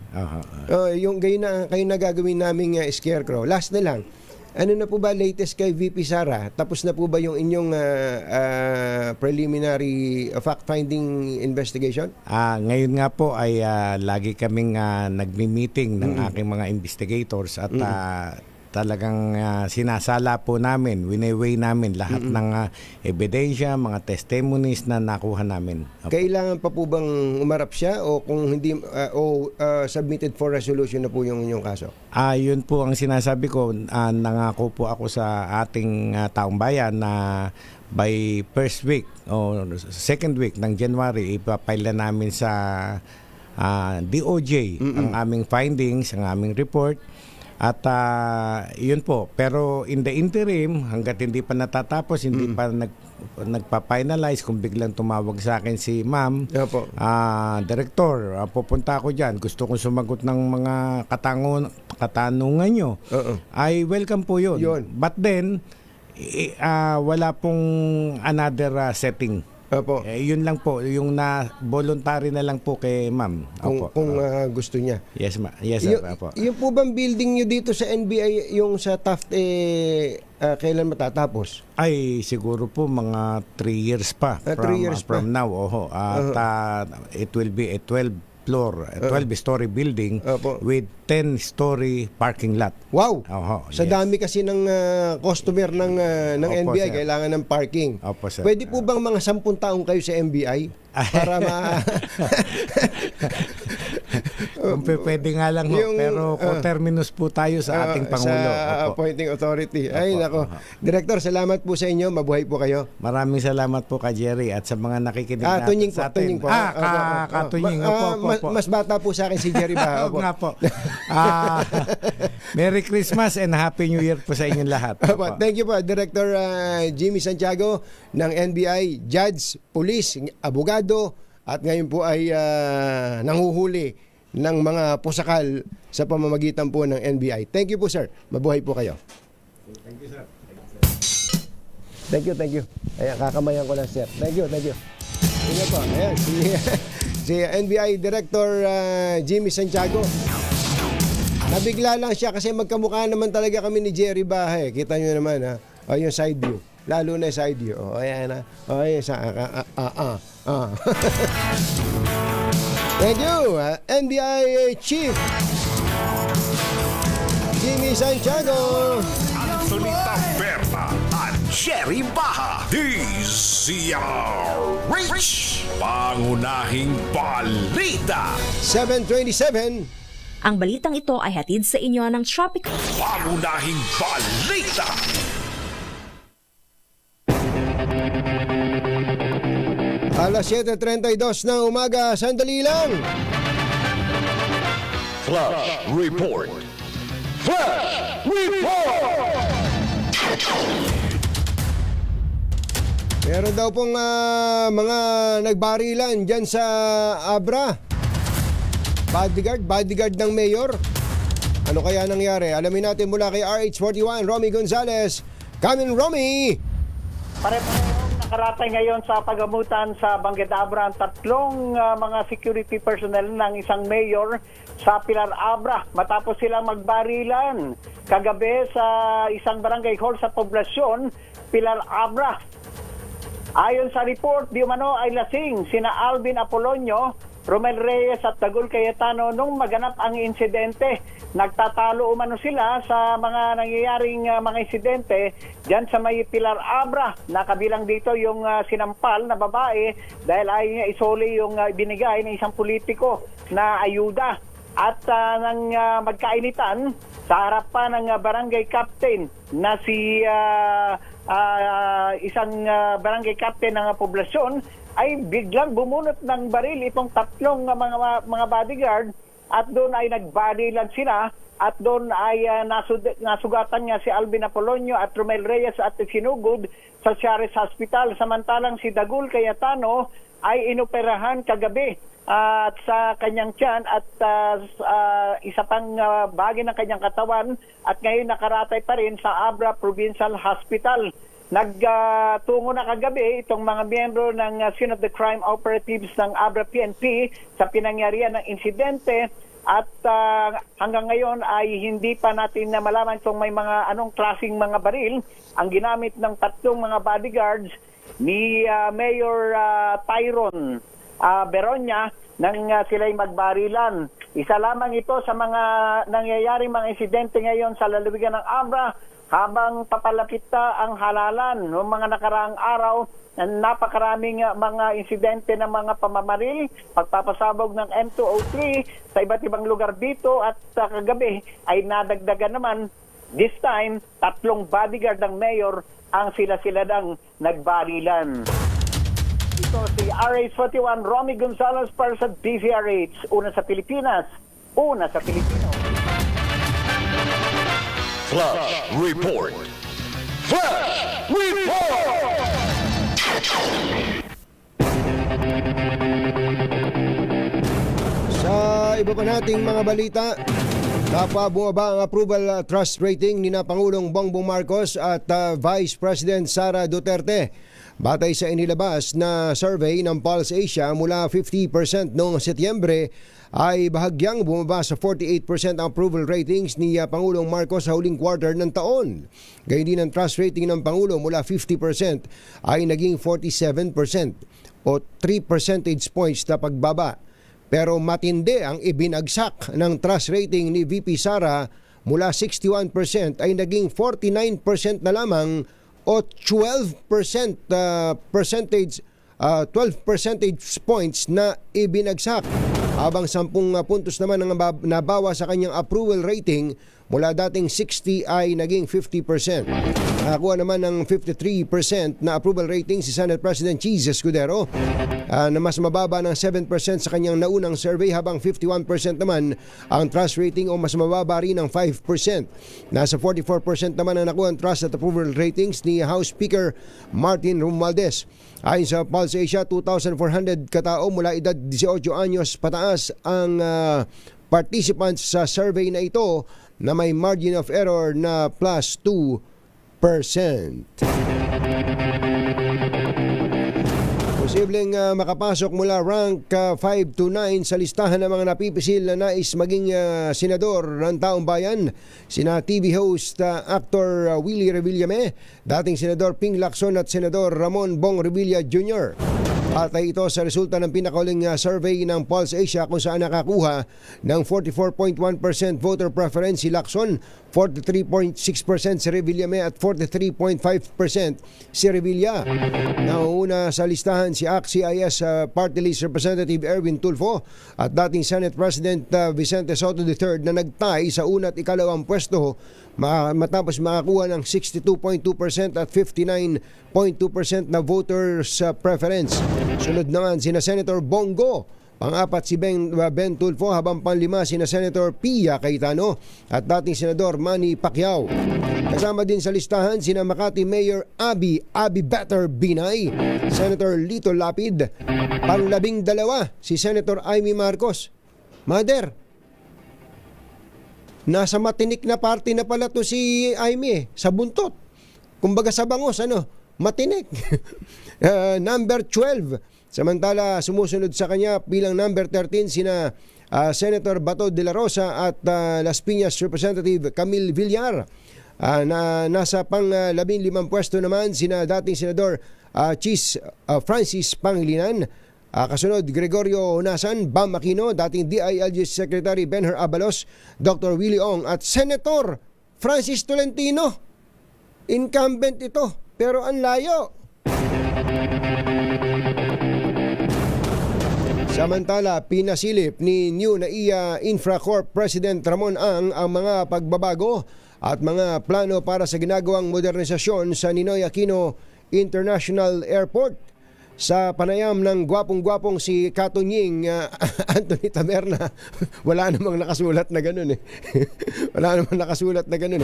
yung kayo na gagawin naming scarecrow. Last na lang, ano na po ba latest kay VP Sara? Tapos na po ba yung inyong preliminary fact-finding investigation? Ngayon nga po ay lagi kaming nagmi-meeting ng aking mga investigators at talagang sinasala po namin, wini-weigh namin lahat ng ebidensya, mga testimonies na nakuha namin. Kailangan pa po bang umarap siya o kung hindi submitted for resolution na po yung inyong kaso? Yun po ang sinasabi ko. Nangako po ako sa ating taong bayan na by first week o second week ng January ipapile na namin sa DOJ ang aming findings, ang aming report. At yun po, pero in the interim, hanggat hindi pa natatapos, hindi pa nagpa-finalize, kung biglang tumawag sa akin si ma'am, Director, pupunta ako dyan, gusto kong sumagot ng mga katanungan nyo, ay welcome po yun. But then, wala pong another setting. Yun lang po, yung voluntary na lang po kay ma'am. Kung gusto niya. Yes, yes sir. Yung po bang building nyo dito sa NBI, yung sa Taft, kailan matatapos? Ay, siguro po mga 3 years pa. 3 years from now. At it will be a 12-story building with 10-story parking lot. Wow! Sa dami kasi ng customer ng NBI, sir. kailangan ng parking. Sir. Pwede po bang mga 10 taong kayo sa NBI para pwede nga lang pero terminus po tayo sa ating Pangulo. Sa appointing authority. Ay, nako. Director, salamat po sa inyo. Mabuhay po kayo. Maraming salamat po kay Jerry at sa mga nakikinig natin tunying sa atin. po. Katunying. Mas bata po sa akin si Jerry ba? Nga po. Merry Christmas and Happy New Year po sa inyong lahat. Thank you po, Director Jimmy Santiago ng NBI, Judge, Police, Abogado, at ngayon po ay nanghuhuli ng mga pusakal sa pamamagitan po ng NBI. Thank you po, sir. Mabuhay po kayo. Thank you, sir. Thank you. Ayan, kakamayan ko lang, sir. Thank you. Tingnan po. Ayan, si NBI Director Jimmy Santiago. Nabigla lang siya kasi magkamukha naman talaga kami ni Jerry Bahay. Kita nyo naman, ha? O, yung side view. Lalo na side view. O, ayan, ha? O, ayan, Thank you, NBI Chief Jimmy Santiago. Anthony Taberna at Jerry Baha, DZRH, pangunahing balita. 7:27. Ang balitang ito ay hatid sa inyo ng Tropical. Pangunahing balita. Alas 7:32 ng umaga, sandali lang. Flash Report. Flash Report! Meron daw pong mga nagbarilan dyan sa Abra. Bodyguard ng mayor. Ano kaya nangyari? Alamin natin mula kay RH41, Romy Gonzalez. Come in, Romy! Pare-parehong nakaratay ngayon sa pagamutan sa Bangged Abra ang tatlong mga security personnel ng isang mayor sa Pilar Abra matapos silang magbarilan kagabi sa isang barangay hall sa poblasyon Pilar Abra. Ayon sa report, di umano ay lasing sina Alvin Apolonio, Romel Reyes at Dagul Cayetano nung maganap ang insidente. Nagtatalo umano sila sa mga nangyayaring mga insidente diyan sa may Pilar Abra. Nakabilang dito yung sinampal na babae dahil ay niya isoli yung binigay ng isang politiko na ayuda. At nang magkainitan sa harapan ng barangay captain na si isang barangay captain ng poblasyon ay biglang bumunot ng baril itong tatlong mga bodyguard at doon ay nagbarilan sila at doon ay nasugatan niya si Alvin Apolonio at Romel Reyes at sinugod sa Charis Hospital. Samantalang si Dagul Cayetano ay inoperahan kagabi at sa kanyang tiyan at isa pang bahagi ng kanyang katawan at ngayon nakaratay pa rin sa Abra Provincial Hospital. Nagtungo na kagabi itong mga miyembro ng Scene of the Crime Operatives ng Abra PNP sa pinangyarihan ng insidente at hanggang ngayon ay hindi pa natin na malaman kung may mga anong klaseng mga baril ang ginamit ng tatlong mga bodyguards ni Mayor Tyron Beronia nang sila'y magbarilan. Isa lamang ito sa mga nangyayaring mga insidente ngayon sa lalawigan ng Abra habang papalapit na ang halalan noong mga nakaraang araw. Napakaraming mga insidente ng mga pamamaril, pagpapasabog ng M203 sa iba't ibang lugar dito at kagabi ay nadagdagan naman. This time, tatlong bodyguard ng mayor ang sila-siladang nagbarilan. Ito si RH41 Romy Gonzalez para sa DZRH. Una sa Pilipinas, una sa Pilipino. Flash Report. Flash Report! Sa iba pa nating mga balita, bumaba ang approval trust rating ni na Pangulong Bongbong Marcos at Vice President Sara Duterte. Batay sa inilabas na survey ng Pulse Asia mula 50% noong Setyembre ay bahagyang bumaba sa 48% ang approval ratings ni Pangulong Marcos sa huling quarter ng taon. Gayun din ang trust rating ng Pangulo mula 50% ay naging 47% o 3 percentage points na pagbaba. Pero matindi ang ibinagsak ng trust rating ni VP Sara mula 61% ay naging 49% na lamang o 12 percentage points na ibinagsak. Habang 10 puntos naman ang nabawa sa kanyang approval rating mula dating 60 ay naging 50%. Nakakuha naman ng 53% na approval rating si Senate President Cheese Escudero na mas mababa ng 7% sa kanyang naunang survey habang 51% naman ang trust rating o mas mababa rin ng 5%. Nasa 44% naman ang nakuha ang trust at approval ratings ni House Speaker Martin Romualdez. Ayon sa Pulse Asia, 2,400 katao mula edad 18 anyos pataas ang participants sa survey na ito na may margin of error na plus 2%. Posibleng makapasok mula rank 5 to 9 sa listahan ng mga napipisil na nais maging senador ng taong bayan. Sina TV host actor Willie Revillame, dating senador Ping Lacson at senador Ramon Bong Revilla Jr. At ito sa resulta ng pinakahuling survey ng Pulse Asia kung saan nakakuha ng 44.1% voter preference si Lacson, 43.6% si Revillame at 43.5% si Revilla. Nauna sa listahan si ACT-CIS Party List Representative Erwin Tulfo at dating Senate President Vicente Soto III na nagtay sa una at ikalawang pwesto matapos makakuha ng 62.2% at 59.2% na voters preference. Sunod naman sina Senator Bongo, pang-apat si Ben Tulfo, habang pang-lima sina Senator Pia Cayetano at dating Senador Manny Pacquiao. Kasama din sa listahan sina Makati Mayor Abby Better Binay, Senator Lito Lapid, pang-12 si Senator Amy Marcos. Mother, nasa matinik na party na pala to si Amy sa buntot. Kumbaga sa bangos, matinik. Number 12. Samantala, sumusunod sa kanya bilang number 13 sina Senator Bato de la Rosa at Las Piñas Representative Camille Villar. Nasa pang-15 pwesto naman sina dating Senador Francis Pangilinan. Kasunod, Gregorio Honasan, Bam Aquino, dating DILG Secretary Benher Abalos, Dr. Willie Ong at Senator Francis Tolentino. Incumbent ito, pero ang layo. Samantala, pinasilip ni New NAIA Infracorp President Ramon Ang mga pagbabago at mga plano para sa ginagawang modernisasyon sa Ninoy Aquino International Airport. Sa panayam ng gwapong-gwapong si Katunying Anthony Taberna, wala namang nakasulat na ganun wala namang nakasulat na ganun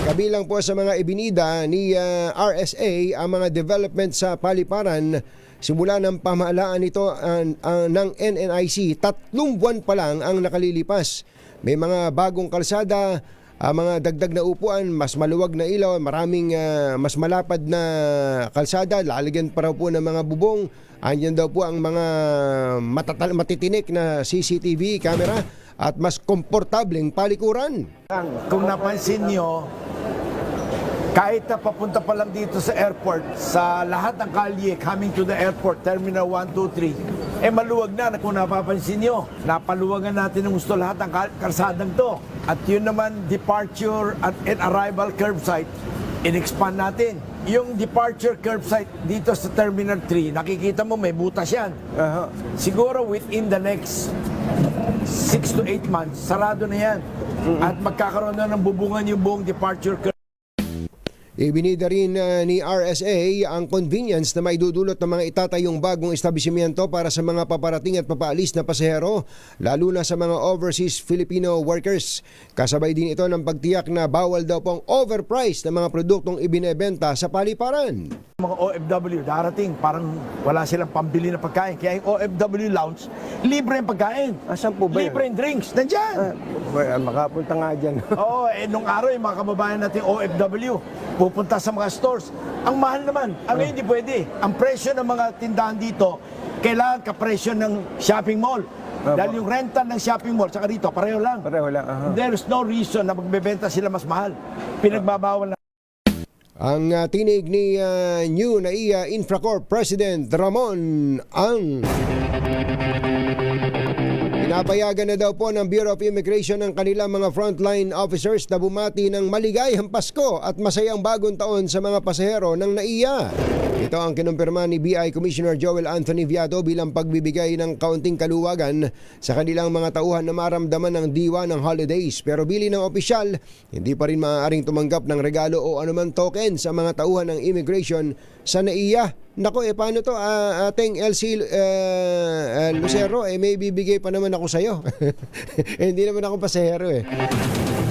Kabilang po sa mga ibinida ni RSA ang mga development sa paliparan simula ng pamahalaan nito ng NNIC. 3 buwan pa lang ang nakalilipas. May mga bagong kalsada, mga dagdag na upuan, mas maluwag na ilaw, maraming mas malapad na kalsada, lalagyan pa raw po ng mga bubong. Andyan daw po ang mga matitinik na CCTV camera at mas komportableng palikuran. Kung napansin nyo, kahit na papunta pa lang dito sa airport, sa lahat ng kalye coming to the airport, Terminal 1, 2, 3, maluwag na kung napapansin nyo. Napaluwagan natin ng gusto lahat ng kalsadang to. At yun naman, departure and arrival curbside, in-expand natin. Yung departure curbside dito sa Terminal 3, nakikita mo may butas yan. Siguro within the next 6 to 8 months, sarado na yan. At magkakaroon na ng bubungan yung buong departure curbside. Ibinida rin ni RSA ang convenience na maidudulot ng mga itatayong bagong establishmento para sa mga paparating at papaalis na pasahero, lalo na sa mga overseas Filipino workers. Kasabay din ito ng pagtiyak na bawal daw pong overpriced na mga produktong ibinebenta sa paliparan. Mga OFW darating, parang wala silang pambili na pagkain. Kaya yung OFW lounge, libre yung pagkain. Asan po ba libre yung drinks, nandyan. Makapunta nga dyan. Oo, nung araw yung mga kababayan natin OFW, pupunta sa mga stores. Ang mahal naman. Ang hindi pwede. Ang presyo ng mga tindahan dito, kailangan kapresyo ng shopping mall. Dahil yung renta ng shopping mall, saka dito, pareho lang. Pareho lang. There's no reason na magbebenta sila mas mahal. Pinagbabawal na. Ang tinig ni New NAIA Infracorp President Ramon Ang. Pinapayagan na daw po ng Bureau of Immigration ng kanilang mga frontline officers na bumati ng maligayang Pasko at masayang bagong taon sa mga pasahero ng NAIA. Ito ang kinumpirma ni BI Commissioner Joel Anthony Viado bilang pagbibigay ng kaunting kaluwagan sa kanilang mga tauhan na maramdaman ng diwa ng holidays. Pero bili ng opisyal, hindi pa rin maaaring tumanggap ng regalo o anumang token sa mga tauhan ng immigration sa NAIA. Nako, paano to? Ating LC Lucero, may bibigay pa naman ako sa'yo. Hindi naman ako pasahero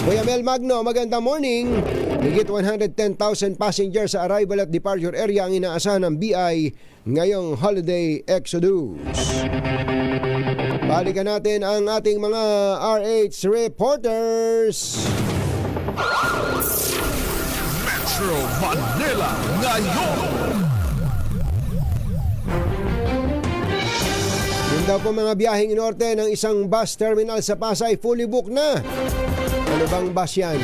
Kuya Mel Magno, magandang morning. Higit 110,000 passengers sa arrival at departure area ang inaasahan ng BI ngayong holiday exodus. Balikan natin ang ating mga RH reporters. Metro Manila ngayon. Yun daw po mga biyaheng norte ng isang bus terminal sa Pasay, fully booked na. Ano bang bus yan?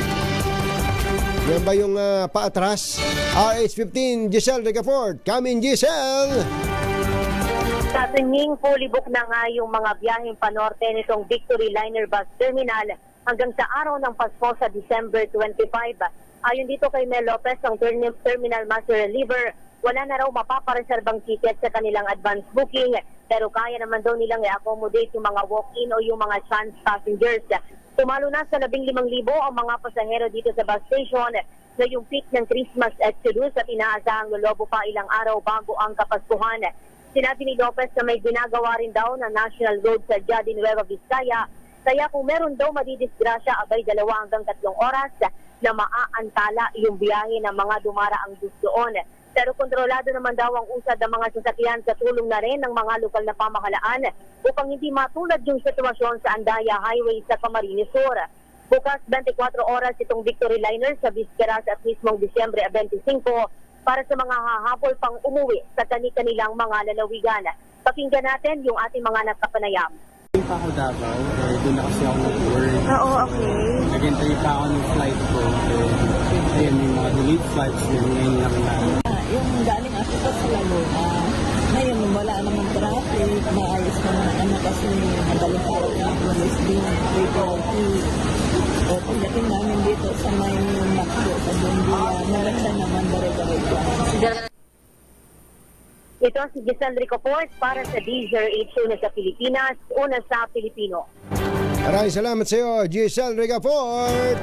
Yan ba yung paatras? RH15, Giselle Ricafort. Come in, Giselle! Katunying fully book na nga yung mga biyaheng panorte nitong Victory Liner Bus Terminal hanggang sa araw ng Pasko sa December 25. Ayon dito kay Mel Lopez, ang Terminal Master Reliever, wala na raw mapapareserbang ticket sa kanilang advance booking, pero kaya naman daw nilang i-accommodate yung mga walk-in o yung mga chance passengers. Tumalo na sa 15,000 ang mga pasahero dito sa bus station na yung peak ng Christmas exodus at inaasahang lolobo pa ilang araw bago ang Kapaskuhan. Sinabi ni Lopez na may ginagawa rin daw na national road sa Jadi Nueva Vizcaya, kaya kung meron daw madidisgrasya, abay 2 hanggang 3 oras na maaantala yung biyahe ng mga dumaraang bus doon. Pero kontrolado naman daw ang usad ng mga sasakyan sa tulong na rin ng mga lokal na pamahalaan upang hindi matulad yung sitwasyon sa Andaya Highway sa Camarines Sur. Bukas 24 oras itong Victory Liner sa Bisperas at mismong Disyembre 25 para sa mga hahabol pang umuwi sa kanilang mga lalawigan. Pakinggan natin yung ating mga nakapanayam. Pa ako Davao, doon na kasi ako nag-work. Oo, okay. Nag-entry pa ako ng flight ko. Ayun, yung mga delayed flights din, ngayon lang na. Yung galing ako sa Laguna, ngayon wala namang traffic, maayos naman kasi madaling araw na police din, 3:40. O pagdating namin dito sa may Macdo, sa Bundia, maganda naman dire-diretso. Ito si Giselle Ricoport para sa DZRH, una sa Pilipinas, una sa Pilipino. Maraming salamat sa iyo, Giselle Ricoport.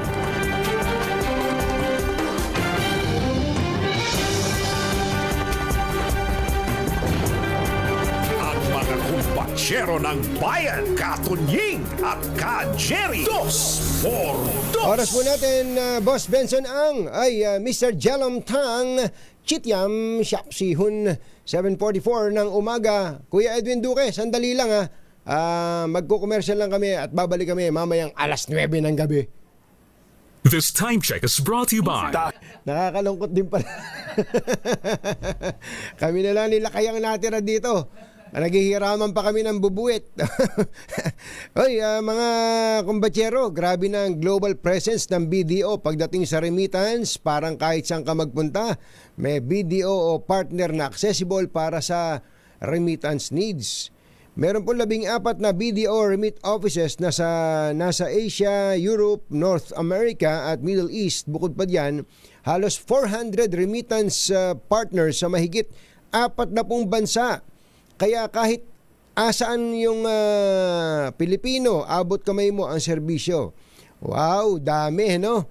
Ang mga kumbatsero ng bayan, Katunying at Ka-Jerry. 2 por 2. Oras po natin, Boss Benson Ang, ay Mr. Jelom Tang, Chitiam Shapsihun, 7:44 ng umaga. Kuya Edwin Duque, sandali lang ha. Magko-commercial lang kami at babalik kami mamayang 9:00 ng gabi. This time check is brought to you by... Nakakalungkot din pala. Kami na lang nila kayang natira dito. Naghihiraman pa kami ng bubuwit. Oy, mga kumbatsero, grabe na ang global presence ng BDO pagdating sa remittance. Parang kahit saan ka magpunta, may BDO o partner na accessible para sa remittance needs. Meron po 14 na BDO remit offices na nasa Asia, Europe, North America at Middle East. Bukod pa diyan, halos 400 remittance partners sa mahigit 40 bansa. Kaya kahit asaan yung Pilipino, abot kamay mo ang serbisyo. Wow, dami, no?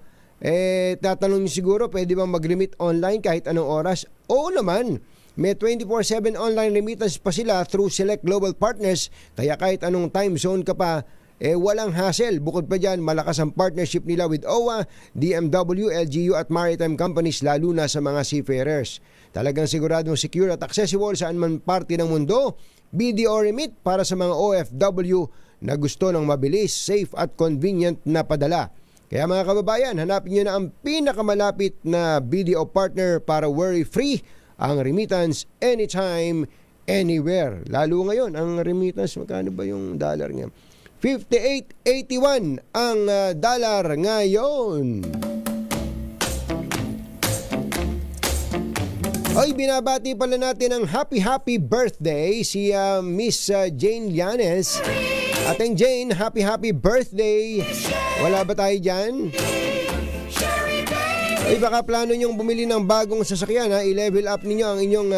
Tatanong niyo siguro, pwede bang mag-remit online kahit anong oras? Oo naman. May 24/7 online remittance pa sila through select global partners. Kaya kahit anong time zone ka pa, walang hassle. Bukod pa dyan, malakas ang partnership nila with OWA, DMW, LGU at maritime companies, lalo na sa mga seafarers. Talagang siguradong secure at accessible saan man parte ng mundo. BDO Remit para sa mga OFW na gusto ng mabilis, safe at convenient na padala. Kaya mga kababayan, hanapin nyo na ang pinakamalapit na BDO partner para worry-free ang remittance anytime, anywhere. Lalo ngayon, ang remittance, magkano ba yung dollar niya? 58.81 ang dollar ngayon. Ay, binabati pala natin ang happy birthday si Miss Jane Llanes. Ating Jane, happy birthday. Wala ba tayo dyan? Ay, baka plano nyong bumili ng bagong sasakyan, i-level up ninyo ang inyong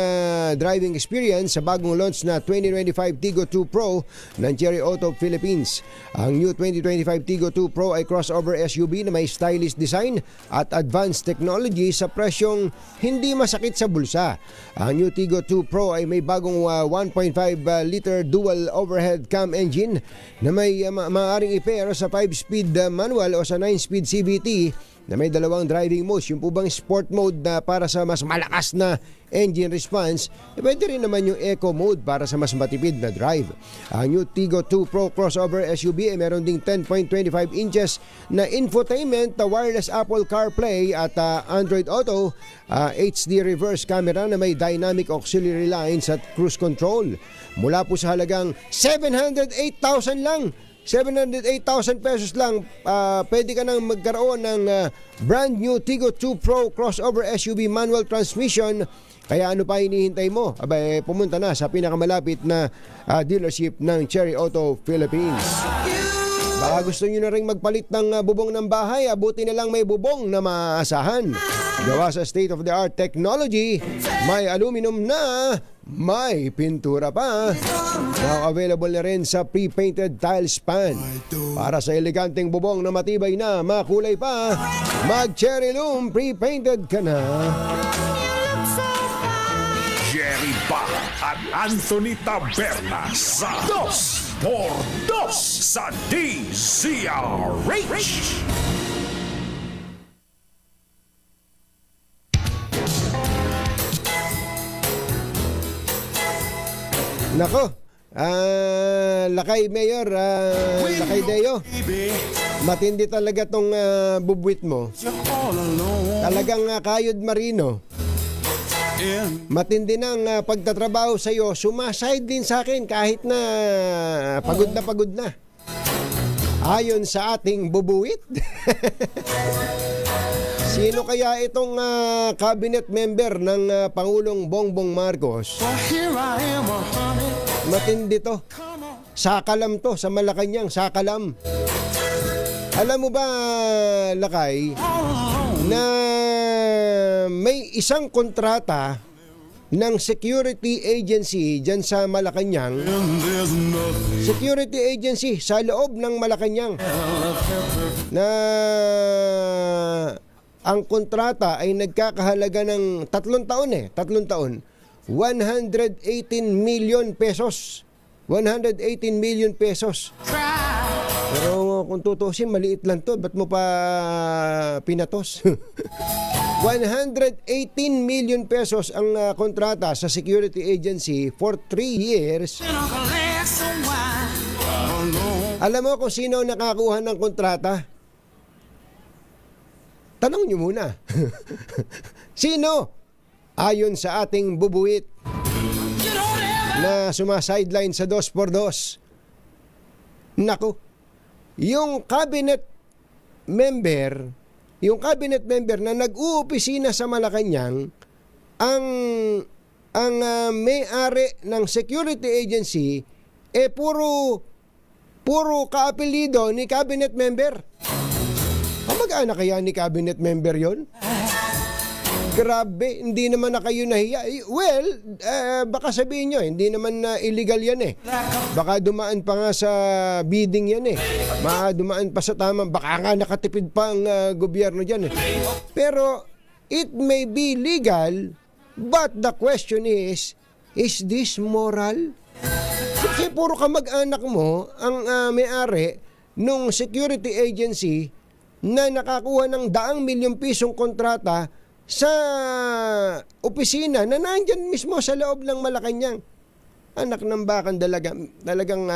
driving experience sa bagong launch na 2025 Tigo 2 Pro ng Cherry Auto Philippines. Ang new 2025 Tigo 2 Pro ay crossover SUV na may stylish design at advanced technology sa presyong hindi masakit sa bulsa. Ang new Tigo 2 Pro ay may bagong 1.5 liter dual overhead cam engine na may maaaring i-pair sa 5-speed manual o sa 9-speed CVT na may 2 driving modes. Yung po bang sport mode na para sa mas malakas na engine response, pwede rin naman yung eco mode para sa mas matipid na drive. Ang new Tigo 2 Pro crossover SUV ay meron ding 10.25 inches na infotainment, wireless Apple CarPlay at Android Auto, HD reverse camera na may dynamic auxiliary lines at cruise control. Mula po sa halagang 708,000 lang, 708,000 pesos lang, pwede ka nang magkaroon ng brand new Tigo 2 Pro crossover SUV manual transmission, Kaya ano pa hinihintay mo? Abay, pumunta na sa pinakamalapit na dealership ng Cherry Auto Philippines. Baka gusto nyo na rin magpalit ng bubong ng bahay, buti na lang may bubong na maaasahan. Gawa sa state-of-the-art technology, may aluminum na, may pintura pa. Now available na rin sa pre-painted tile span. Para sa eleganteng bubong na matibay na, makulay pa, mag-Cherry Loom pre-painted ka na. Jerry Ba at Anthony Taberna sa 2x2 sa DZRH. Nako, Lakay Mayor, Lakay Deo, matindi talaga tong bubwit mo. Talagang kayod marino. Matindi ng pagtatrabaho sa iyo, sumaside din sa akin kahit na pagod na. Ayon sa ating bubuwit. Sino kaya itong cabinet member ng Pangulong Bongbong Marcos? Matindi to. Sakalam to sa Malacanang, sakalam. Alam mo ba, Lakay, na may isang kontrata ng security agency dyan sa Malacanang, security agency sa loob ng Malacanang, na ang kontrata ay nagkakahalaga ng 3 taon, 118 million pesos. 118 million pesos. Pero kung tutusin, maliit lang to. Ba't mo pa pinatos? 118 million pesos ang kontrata sa security agency for 3 years. Alam mo kung sino nakakuha ng kontrata? Tanong nyo muna. Sino? Ayon sa ating bubuit na sumasideline sa 2x2. Naku, yung cabinet member na nag-uupisina sa Malacanang, ang may-ari ng security agency puro kaapelido ni cabinet member. Kamag-anak kaya ni cabinet member yon? Grabe, hindi naman na kayo nahiya. Well, baka sabihin nyo, hindi naman na illegal yan eh. Baka dumaan pa nga sa bidding yan eh. Baka dumaan pa sa tamang, baka nga nakatipid pa ang gobyerno dyan eh. Pero, it may be legal, but the question is this moral? Kasi puro kamag-anak mo ang may-ari nung security agency na nakakuha ng 100 milyong pisong kontrata sa opisina na nandyan mismo sa loob ng Malacanang. Anak ng bakang talagang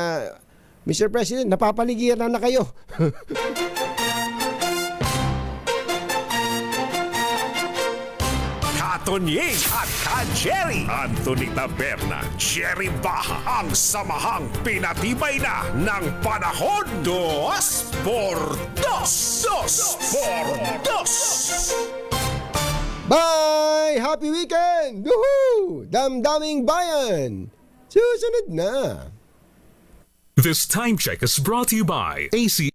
Mr. President, napapaligiran na kayo. Katonying at Ka-Jerry, Anthony Taberna, Jerry Baha, ang samahang pinatibay na ng panahon. 2x2. 2x2. Bye! Happy weekend! Woohoo! Damdaming bayan! Susunod na! This time check is brought to you by AC